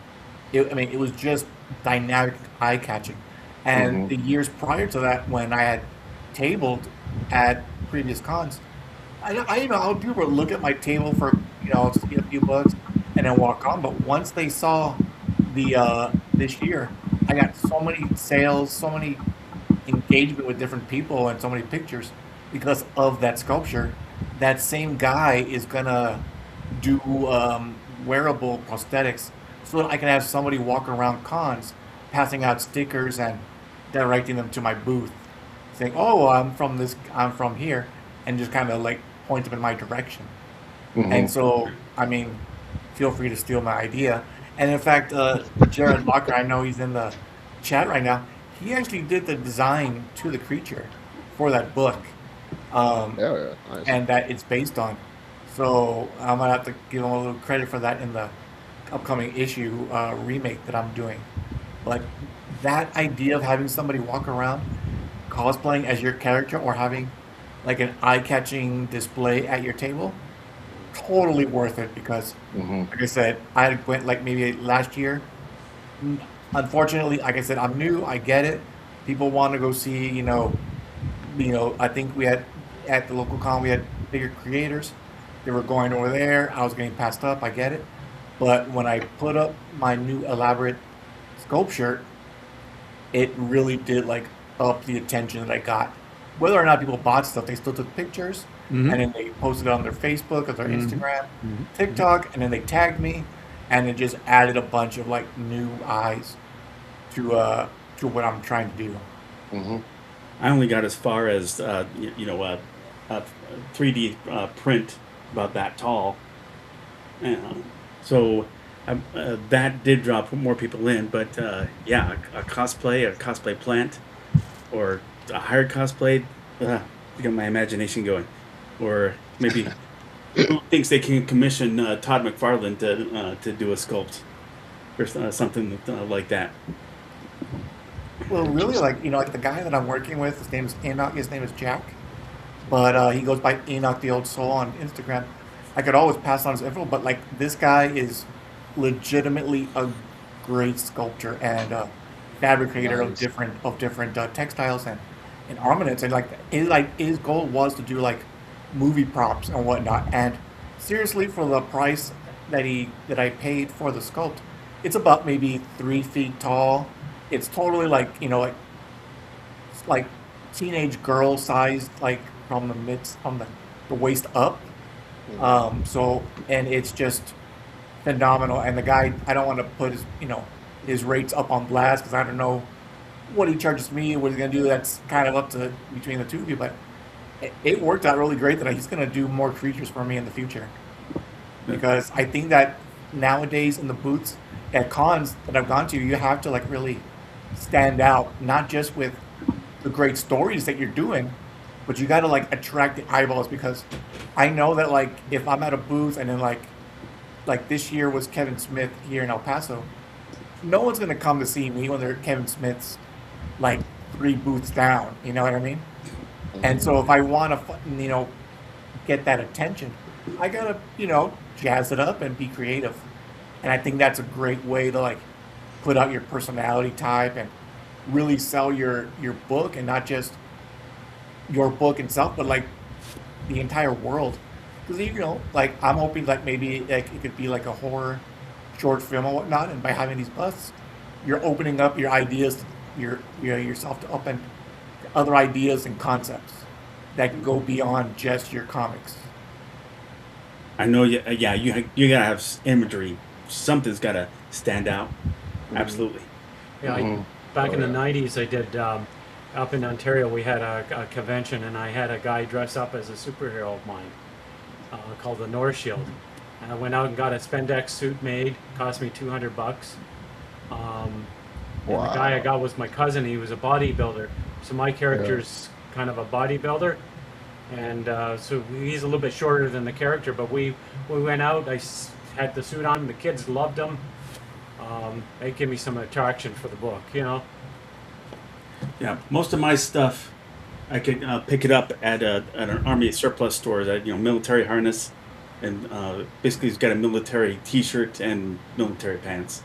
it was just dynamic, eye catching. And the years prior to that, when I had tabled at previous cons, I how people would look at my table for just get a few bucks and then walk on. But once they saw the this year, I got so many sales, so many engagement with different people, and so many pictures because of that sculpture. That same guy is gonna do wearable prosthetics so that I can have somebody walk around cons passing out stickers and directing them to my booth, saying, "Oh, I'm from here," and just kind of like point them in my direction. And so, I mean, feel free to steal my idea. And in fact, Jared Locker, I know he's in the chat right now. He actually did the design to the creature for that book, Yeah. Nice. and that it's based on. So I'm gonna have to give him a little credit for that in the upcoming issue remake that I'm doing. But that idea of having somebody walk around cosplaying as your character or having like an eye-catching display at your table, totally worth it because, like I said, I went like maybe last year. Unfortunately, like I said, I'm new. I get it. People want to go see, I think we had at the local con we had bigger creators. They were going over there. I was getting passed up. I get it. But when I put up my new elaborate sculpture, it really did like up the attention that I got. Whether or not people bought stuff, they still took pictures and then they posted it on their Facebook or their Instagram, TikTok, and then they tagged me, and it just added a bunch of like new eyes to what I'm trying to do. I only got as far as a 3D print about that tall. So that did draw more people in, but yeah, a cosplay plant, or a hired cosplay, got my imagination going. Or maybe who thinks they can commission Todd McFarlane to do a sculpt or something like that. Well, really, like the guy that I'm working with, his name is Enoch. His name is Jack, but he goes by Enoch the Old Soul on Instagram. I could always pass on his info, but like this guy is legitimately a great sculptor and fabricator of Nice. different textiles and armaments, and his goal was to do like movie props and whatnot. And seriously, for the price that I paid for the sculpt, it's about maybe 3 feet tall. It's totally like teenage girl sized, like from the waist up. So, and it's just phenomenal. And the guy, I don't want to put his rates up on blast because I don't know what he charges me, what he's gonna do. That's kind of up to between the two of you. But it worked out really great that he's gonna do more creatures for me in the future, because I think that nowadays in the booths at cons that I've gone to, you have to like really stand out, not just with the great stories that you're doing, but you got to like attract the eyeballs, because I know that like if I'm at a booth and then like this year was Kevin Smith here in El Paso, no one's gonna come to see me when they're Kevin Smith's like 3 booths down. You know what I mean? And so if I want to, get that attention, I gotta, jazz it up and be creative. And I think that's a great way to like put out your personality type and really sell your book, and not just your book itself, but like the entire world. Because like I'm hoping like maybe like it could be like a horror short film or whatnot, and by having these busts, you're opening up your ideas, yourself to open other ideas and concepts that can go beyond just your comics. I know. Yeah. You gotta have imagery. Something's gotta stand out. Absolutely. Yeah, back in the '90s, I did up in Ontario. We had a convention, and I had a guy dress up as a superhero of mine called the North Shield. And I went out and got a spandex suit made. Cost me $200. And the guy I got was my cousin. He was a bodybuilder, so my character's kind of a bodybuilder, and so he's a little bit shorter than the character. But we went out. I had the suit on. The kids loved him. They give me some attraction for the book, Yeah, most of my stuff, I could pick it up at an army surplus store. That military harness, and basically he's got a military T-shirt and military pants.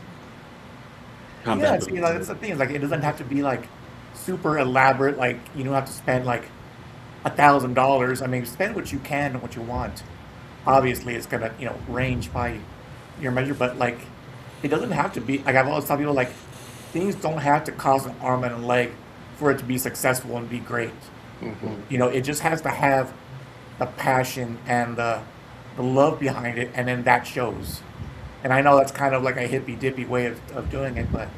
Combat boots. That's the thing. Like it doesn't have to be like super elaborate. Like you don't have to spend like $1,000. I mean, spend what you can and what you want. Obviously, it's gonna range by your measure, but like it doesn't have to be. Like I've always told people, like things don't have to cost an arm and a leg for it to be successful and be great. It just has to have the passion and the love behind it, and then that shows. And I know that's kind of like a hippy dippy way of doing it, but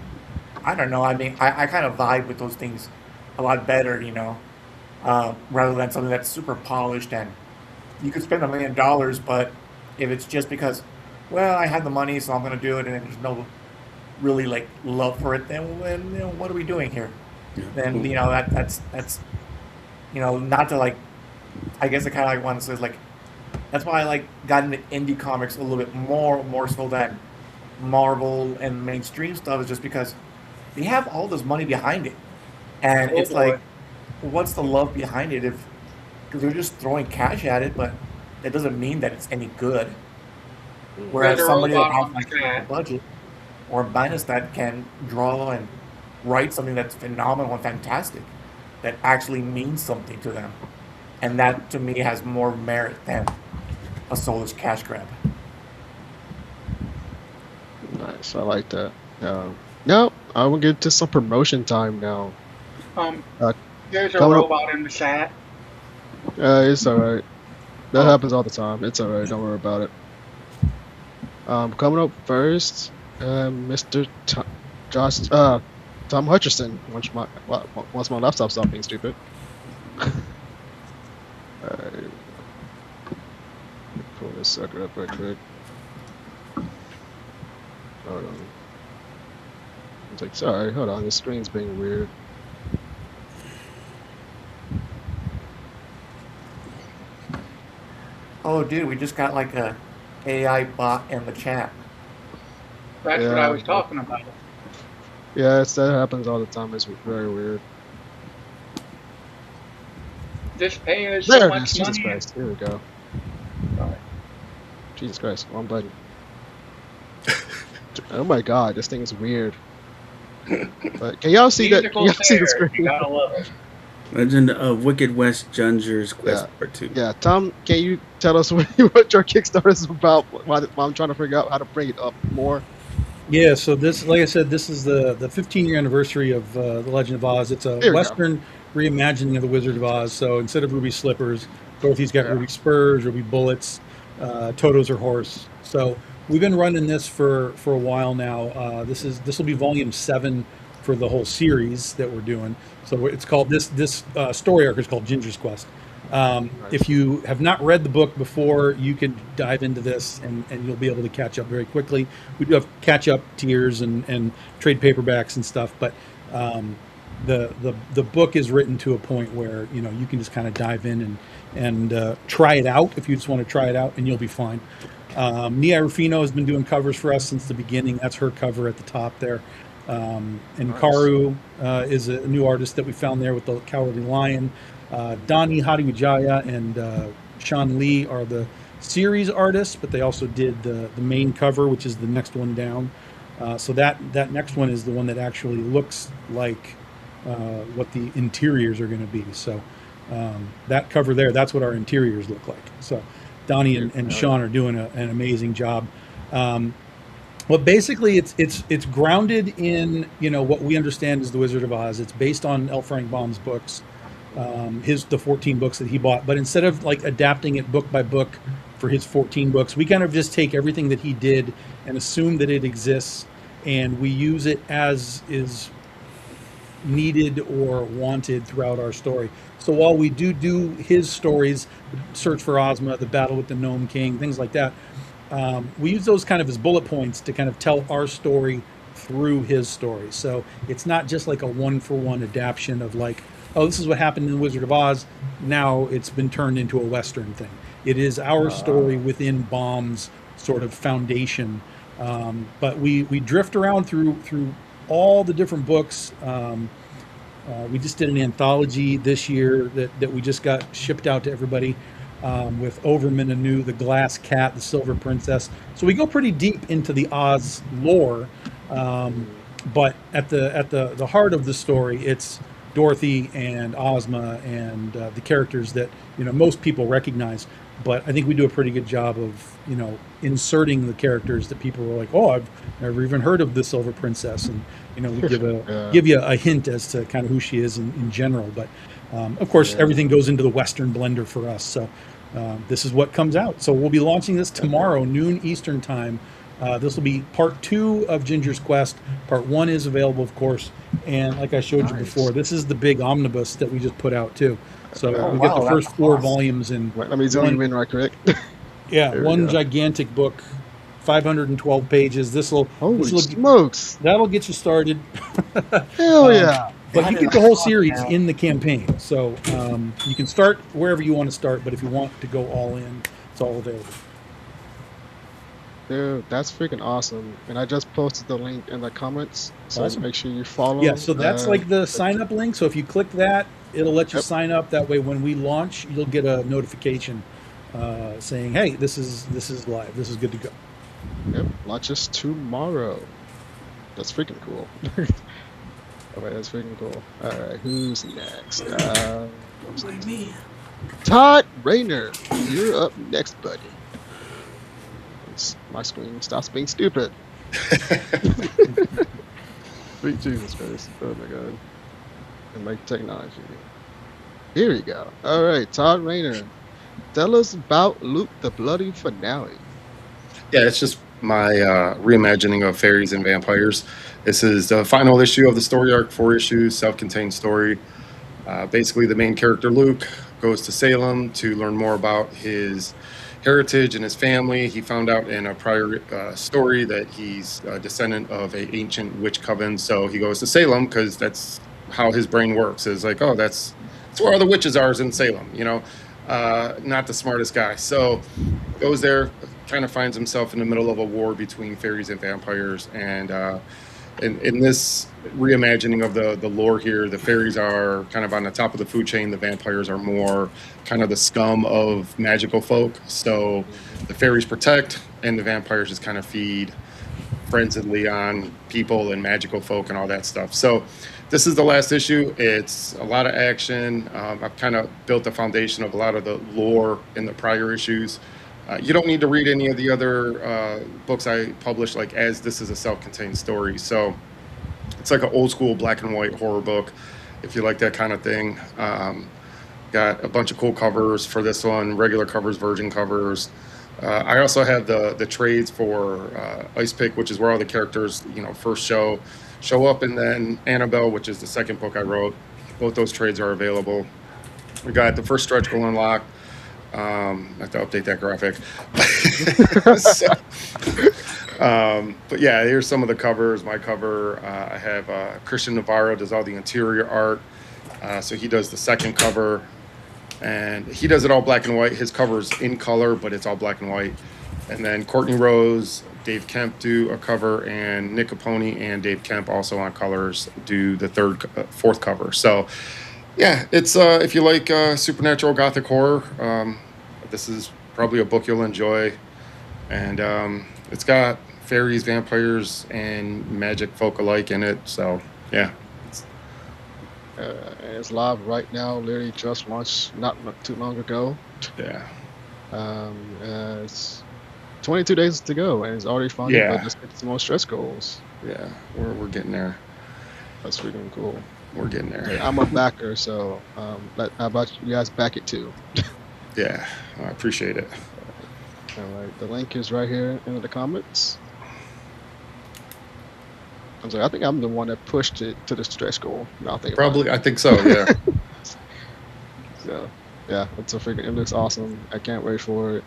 I don't know. I mean, I kind of vibe with those things a lot better, rather than something that's super polished. And you could spend $1 million, but if it's just because, well, I had the money, so I'm going to do it, and there's no really like love for it, then what are we doing here? Then that's not to like. I guess I kind of like want to say like. That's why I like got into indie comics a little bit more so than Marvel and mainstream stuff, is just because they have all this money behind it, and it's like, what's the love behind it? Because they're just throwing cash at it, but that doesn't mean that it's any good. Whereas somebody that has like a budget or minus that can draw and write something that's phenomenal and fantastic, that actually means something to them, and that to me has more merit than a soulless cash grab. Nice, I like that. Now I will get to some promotion time now. There's a robot in the chat. It's alright. That happens all the time. It's alright, don't worry about it. Coming up first, Mr. Tom Hutchison. Once my laptop stops being stupid. Alright. Pull this sucker up right quick. Hold on. It's like, sorry, hold on, the screen's being weird. Oh, dude, we just got like a AI bot in the chat. That's what I was talking about. Yeah, that happens all the time. It's very weird. This pay is so much money. Jesus Christ. Here we go. Jesus Christ, wrong button. Oh my God, this thing is weird. But can y'all see that? Can Musical y'all see the chairs, screen? you gotta love it. Legend of Wicked West Ginger's Quest Part 2. Yeah, Tom, can you tell us what your Kickstarter is about? While I'm trying to figure out how to bring it up more. Yeah, so this, like I said, this is the 15-year anniversary of The Legend of Oz. It's a There we go. Western reimagining of The Wizard of Oz. So instead of ruby slippers, Dorothy's got Yeah. ruby spurs, ruby bullets, Toto's her horse. So we've been running this for a while now. This will be volume 7 for the whole series that we're doing. So it's called this story arc is called Ginger's Quest. If you have not read the book before, you can dive into this and you'll be able to catch up very quickly. We do have catch up tiers and trade paperbacks and stuff, but the book is written to a point where you can just kind of dive in and try it out if you just want to try it out, and you'll be fine. Nia Rufino has been doing covers for us since the beginning. That's her cover at the top there. And Nice. Karu is a new artist that we found there with the Cowardly Lion. Donnie Hadiwijaya and Sean Lee are the series artists, but they also did the main cover, which is the next one down. So that next one is the one that actually looks like what the interiors are going to be. So that cover there, that's what our interiors look like. So Donnie and Sean are doing an amazing job. Well, basically, it's grounded in what we understand as the Wizard of Oz. It's based on L. Frank Baum's books, the 14 books that he bought. But instead of like adapting it book by book for his 14 books, we kind of just take everything that he did and assume that it exists, and we use it as is needed or wanted throughout our story. So while we do his stories, Search for Ozma, the Battle with the Gnome King, things like that, we use those kind of as bullet points to kind of tell our story through his story. So it's not just like a one-for-one adaptation of like, oh, this is what happened in The Wizard of Oz. Now it's been turned into a Western thing. It is our story within Baum's sort of foundation. But we drift around through all the different books. We just did an anthology this year that we just got shipped out to everybody. With Overman Anu, the Glass Cat, the Silver Princess. So we go pretty deep into the Oz lore, but at the heart of the story, it's Dorothy and Ozma and the characters that most people recognize. But I think we do a pretty good job of inserting the characters that people were like, oh, I've never even heard of the Silver Princess, and we give you a hint as to kind of who she is in general. But of course, everything goes into the Western blender for us. So this is what comes out. So we'll be launching this tomorrow, noon Eastern time. This will be part 2 of Ginger's Quest. Part 1 is available, of course. And like I showed you before, this is the big omnibus that we just put out too. So we get the first 4 volumes in. Let me zoom you in right quick. Yeah, one gigantic book, 512 pages. Holy smokes! That'll get you started. Hell yeah! But you get the whole series in the campaign. So you can start wherever you want to start, but if you want to go all in, it's all available. Dude, that's freaking awesome. And I just posted the link in the comments, so Awesome. make sure you follow. Yeah, so that's like the sign up link. So if you click that, it'll let you sign up. That way, when we launch, you'll get a notification saying, "Hey, this is live. This is good to go." Yep, launches tomorrow. That's freaking cool. All right, that's freaking cool. All right, who's next? Todd Rayner, you're up next, buddy. My screen stops being stupid. Sweet Jesus Christ. Oh my God. And my technology. Here we go. All right, Todd Rayner. Tell us about Luke the Bloody Finale. Yeah, it's just my reimagining of fairies and vampires. This is the final issue of the story arc, 4 issues, self-contained story. Basically, the main character, Luke, goes to Salem to learn more about his heritage and his family. He found out in a prior story that he's a descendant of an ancient witch coven, so he goes to Salem because that's how his brain works. It's like, oh, that's where all the witches are, is in Salem, not the smartest guy. So goes there, kind of finds himself in the middle of a war between fairies and vampires, and in this reimagining of the lore here, the fairies are kind of on the top of the food chain. The vampires are more kind of the scum of magical folk. So the fairies protect, and the vampires just kind of feed frenziedly on people and magical folk and all that stuff. So this is the last issue. It's a lot of action. I've kind of built the foundation of a lot of the lore in the prior issues. You don't need to read any of the other books I published, like, as this is a self-contained story. So it's like an old school black and white horror book, if you like that kind of thing. Got a bunch of cool covers for this one, regular covers, virgin covers. I also have the trades for Ice Pick, which is where all the characters, first show up, and then Annabelle, which is the second book I wrote. Both those trades are available. We got the first stretch goal unlocked. I have to update that graphic. But yeah, here's some of the covers. My cover, I have Christian Navarro does all the interior art. So he does the second cover, and he does it all black and white. His cover's in color, but it's all black and white. And then Courtney Rose, Dave Kemp do a cover, and Nick Capone and Dave Kemp also on colors do the fourth cover. So yeah, it's if you like supernatural gothic horror, this is probably a book you'll enjoy. And it's got fairies, vampires, and magic folk alike in it. So yeah. It's live right now. Literally just launched not too long ago. Yeah. It's 22 days to go, and it's already funded. Yeah. But just get some more stretch goals. Yeah, we're getting there. That's freaking cool. We're getting there. I'm a backer, so how about you guys back it too? Yeah, I appreciate it. All right, the link is right here in the comments. I'm sorry, I think I'm the one that pushed it to the stretch goal. No, I think so. Yeah. So yeah, it looks awesome. I can't wait for it.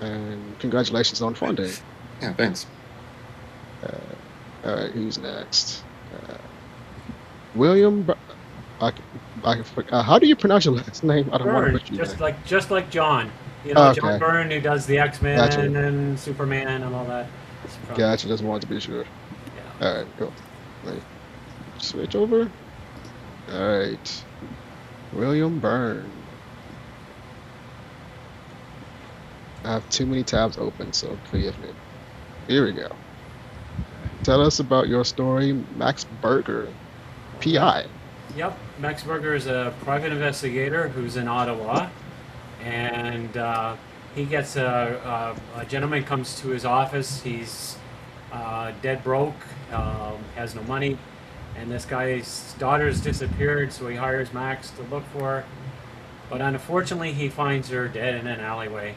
And congratulations on funding. Yeah, thanks. All right, who's next? William. How do you pronounce your last name? I don't want to Byrne, put you just like John. Okay. John Byrne, who does the X-Men Gotcha. and Superman and all that. Gotcha. Just wanted to be sure. Yeah. All right, cool. Let me switch over. All right, William Byrne. I have too many tabs open, so forgive me. Here we go. Tell us about your story, Max Berger, PI. Yep, Max Berger is a private investigator who's in Ottawa, and he gets a gentleman comes to his office. He's dead broke, has no money, and this guy's daughter's disappeared, so he hires Max to look for her. But unfortunately, he finds her dead in an alleyway,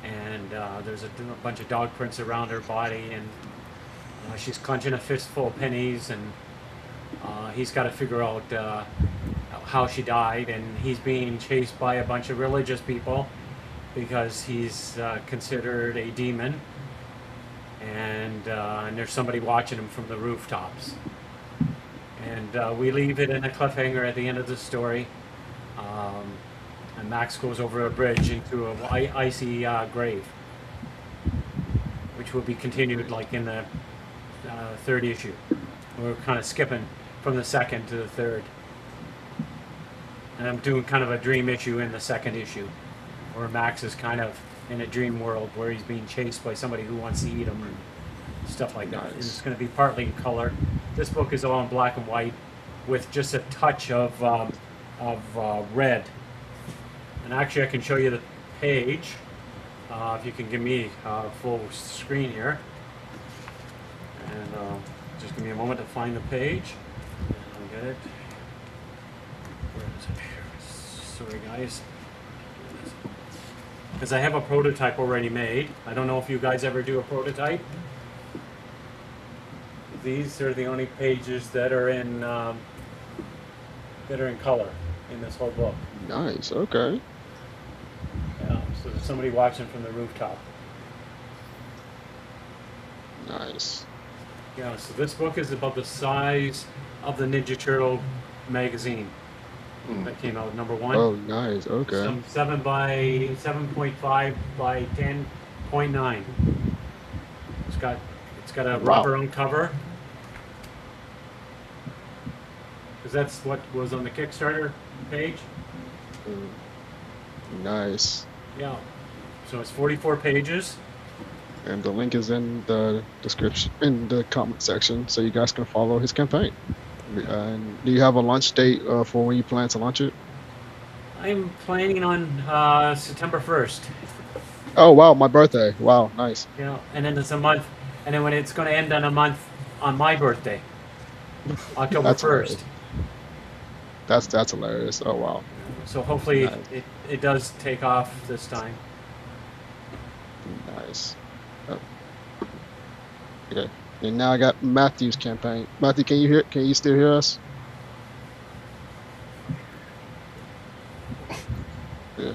and there's a bunch of dog prints around her body, and she's clenching a fistful of pennies, and he's got to figure out how she died, and he's being chased by a bunch of religious people because he's considered a demon, and there's somebody watching him from the rooftops. And we leave it in a cliffhanger at the end of the story. And Max goes over a bridge into an icy grave, which will be continued like in the third issue. We're kind of skipping from the second to the third. And I'm doing kind of a dream issue in the second issue, where Max is kind of in a dream world where he's being chased by somebody who wants to eat him and stuff like that. And it's going to be partly in color. This book is all in black and white with just a touch of red. And actually I can show you the page, if you can give me full screen here. And just give me a moment to find the page. I'll get it. Where is it here? Sorry guys. Because I have a prototype already made. I don't know if you guys ever do a prototype. These are the only pages that are in color in this whole book. Nice. Okay. Yeah. So there's somebody watching from the rooftop. Nice. Yeah. So this book is about the size of the Ninja Turtle magazine that came out, #1. Oh, nice. Okay. Some 7.5 by 10.9. It's got It's got a Wow. rubber on cover. Because that's what was on the Kickstarter page. Nice. Yeah. So it's 44 pages. And the link is in the description, in the comment section, so you guys can follow his campaign. And do you have a launch date for when you plan to launch it? I'm planning on September 1st. Oh wow, my birthday! Wow, nice. Yeah, and then it's a month, and then when it's going to end on a month on my birthday, October That's 1st. That's hilarious. Oh wow. So hopefully Nice. it does take off this time. Nice. Oh. Okay. And now I got Matthew's campaign. Matthew, can you hear? Can you still hear us? Yeah.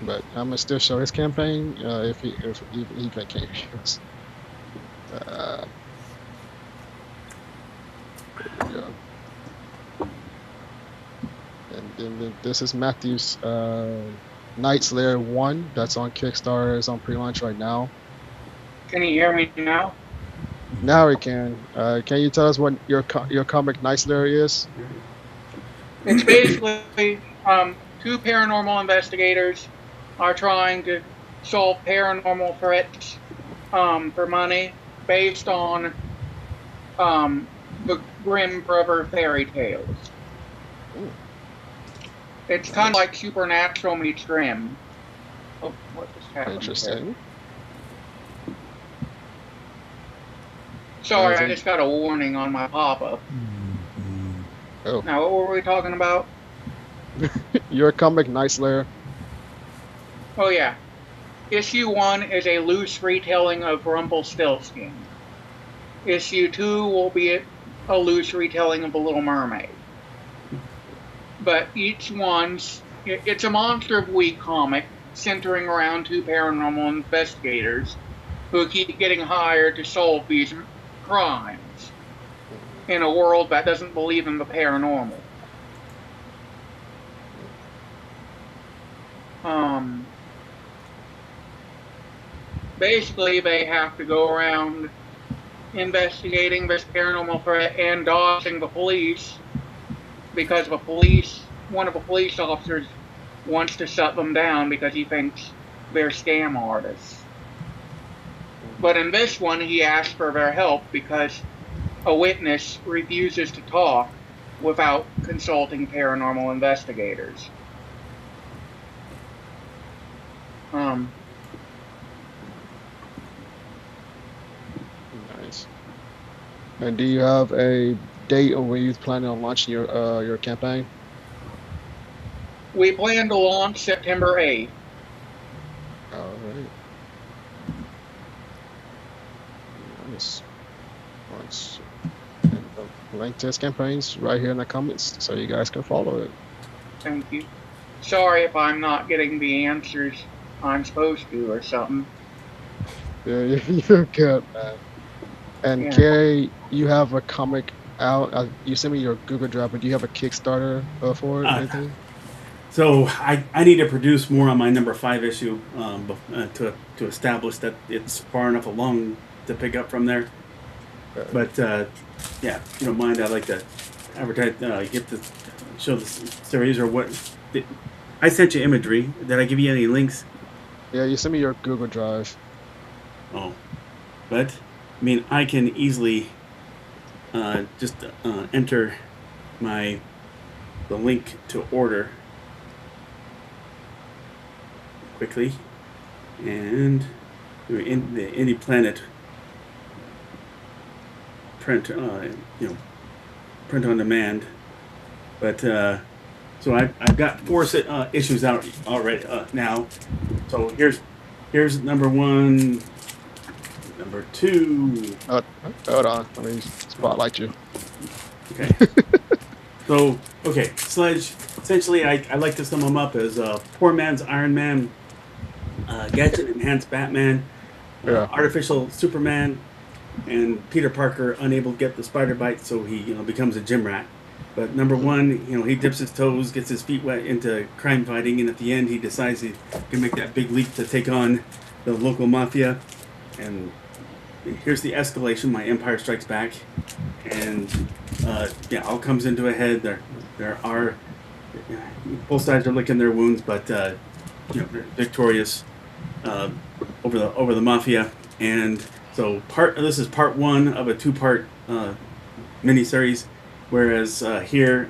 But I'm gonna still show his campaign if he can't hear us. There we go. And then this is Matthew's Night Slayer 1. That's on Kickstarter. It's on pre-launch right now. Can you hear me now? Now we can. Can you tell us what your comic Night Slayer is? It's basically two paranormal investigators are trying to solve paranormal threats for money based on the Grimm Brother fairy tales. Ooh. It's kind of like Supernatural meets Grimm. Oh, what just happened? Interesting. Sorry, I just got a warning on my pop-up. Oh, Now, what were we talking about? your comic Night Slayer. Oh, yeah. Issue 1 is a loose retelling of Rumpelstiltskin. Issue 2 will be a loose retelling of The Little Mermaid. But each one's... It's a Monster of the Week comic centering around two paranormal investigators who keep getting hired to solve these crimes in a world that doesn't believe in the paranormal. Basically, they have to go around investigating this paranormal threat and dodging the police because one of the police officers wants to shut them down because he thinks they're scam artists. But in this one, he asks for their help because a witness refuses to talk without consulting paranormal investigators. Nice. And do you have a date of when you plan on launching your campaign? We plan to launch September 8th. All right. Nice. Nice. And the link to his campaigns right here in the comments, so you guys can follow it. Thank you. Sorry if I'm not getting the answers I'm supposed to or something. Yeah, you're good, man. And Yeah. Kerry, you have a comic out. You sent me your Google Drive, but do you have a Kickstarter for it? Anything? So I need to produce more on my number 5 issue to establish that it's far enough along to pick up from there. But yeah, if you don't mind, I'd like to advertise, get to show the series or what. I sent you imagery. Did I give you any links? Yeah, you sent me your Google Drive. Oh, but I mean, I can easily just enter the link to order quickly, and in the Indie Planet print, print on demand. But so I've got 4 issues out already now. So here's number 1, number 2. Hold on, let me spotlight you. Okay. So okay, Sledge. Essentially, I like to sum them up as poor man's Iron Man, gadget enhanced Batman, artificial Superman, and Peter Parker unable to get the spider bite, so he becomes a gym rat. But number 1, he dips his toes, gets his feet wet into crime fighting, and at the end he decides he can make that big leap to take on the local mafia, and here's the escalation. My Empire Strikes Back, and all comes into a head. There are both sides are licking their wounds, but they're victorious over the mafia. And so this is part one of a two-part miniseries. Whereas here,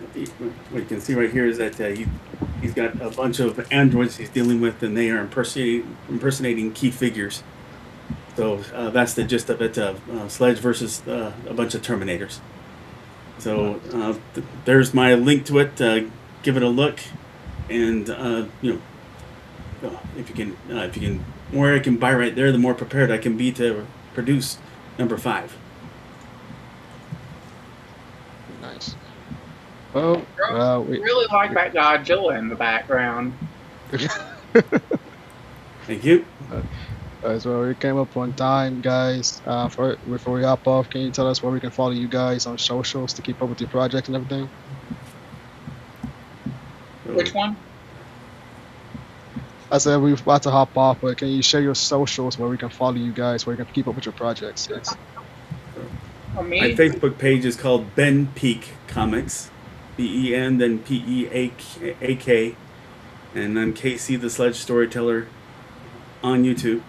what you can see right here is that he's got a bunch of androids he's dealing with, and they are impersonating key figures. So that's the gist of it: Sledge versus a bunch of Terminators. So there's my link to it. Give it a look, and if you can, the more I can buy right there, the more prepared I can be to produce number 5. Nice. Well, we really like that Godzilla in the background. Thank you. So we came up on time, guys. Before we hop off, can you tell us where we can follow you guys on socials to keep up with your project and everything? Which one? I said we're about to hop off, but can you share your socials where we can follow you guys, where you can keep up with your projects? Yes. My Facebook page is called Ben Peak Comics, Ben, then Peak, and I'm KC the Sledge Storyteller on YouTube.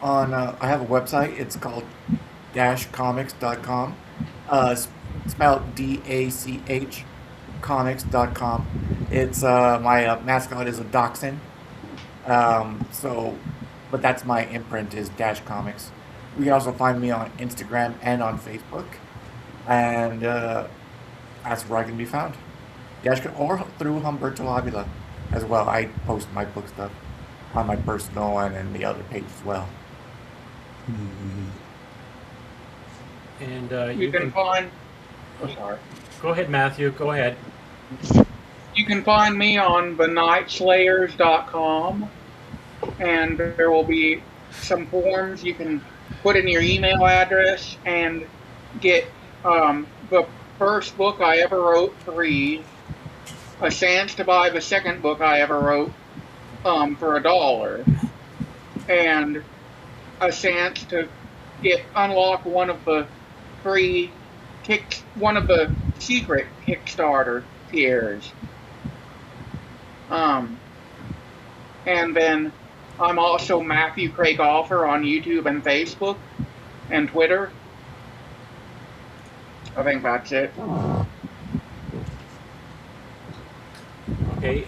I have a website. It's called -comics.com. Spelled DACH comics.com. It's my mascot is a dachshund. But that's my imprint is Dash Comics. You can also find me on Instagram and on Facebook, and that's where I can be found. Or through Humberto Avila as well. I post my book stuff on my personal one and the other page as well. And you can find. Oh, sorry. Go ahead, Matthew. Go ahead. You can find me on thenightslayers.com, and there will be some forms you can put in your email address and get the first book I ever wrote to read, a chance to buy the second book I ever wrote for $1, and a chance to unlock one of the secret Kickstarter tiers. And then I'm also Matthew Craig Author on YouTube and Facebook and Twitter. I think that's it. Okay,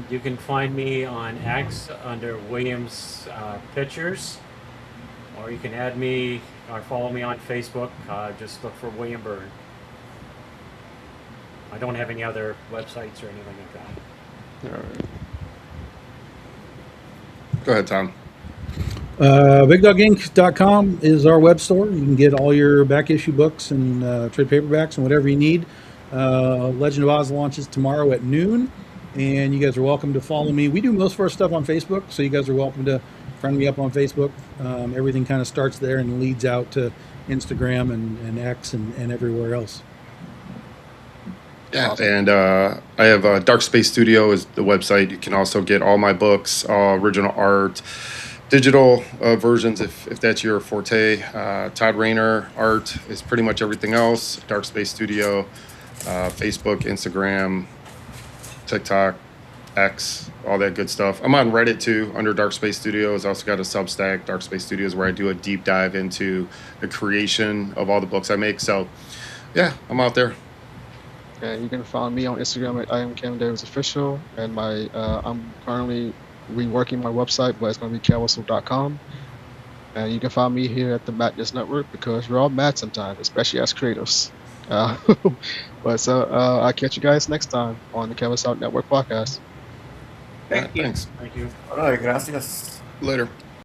you can find me on X under Williams Pictures, or you can add me or follow me on Facebook. Just look for William Byrne. I don't have any other websites or anything like that. All right. Go ahead, Tom. BigDogInc.com is our web store. You can get all your back issue books and trade paperbacks and whatever you need. Legend of Oz launches tomorrow at noon, and you guys are welcome to follow me. We do most of our stuff on Facebook, so you guys are welcome to friend me up on Facebook. Everything kind of starts there and leads out to Instagram and X and everywhere else. Yeah, and I have Dark Space Studio is the website. You can also get all my books, original art, digital versions if that's your forte. Todd Rayner art is pretty much everything else. Dark Space Studio, Facebook, Instagram, TikTok, X, all that good stuff. I'm on Reddit too under Dark Space Studios. I also got a Substack, Dark Space Studios, where I do a deep dive into the creation of all the books I make. So yeah, I'm out there. And you can find me on Instagram at IamKevinDavisOfficial, and I'm currently reworking my website, but it's going to be Kevirsyle.com. And you can find me here at the Madness Network, because we're all mad sometimes, especially as creatives. But I'll catch you guys next time on the Kevirsyle Network podcast. Thank you. Thanks. Thank you. All right, gracias. Later.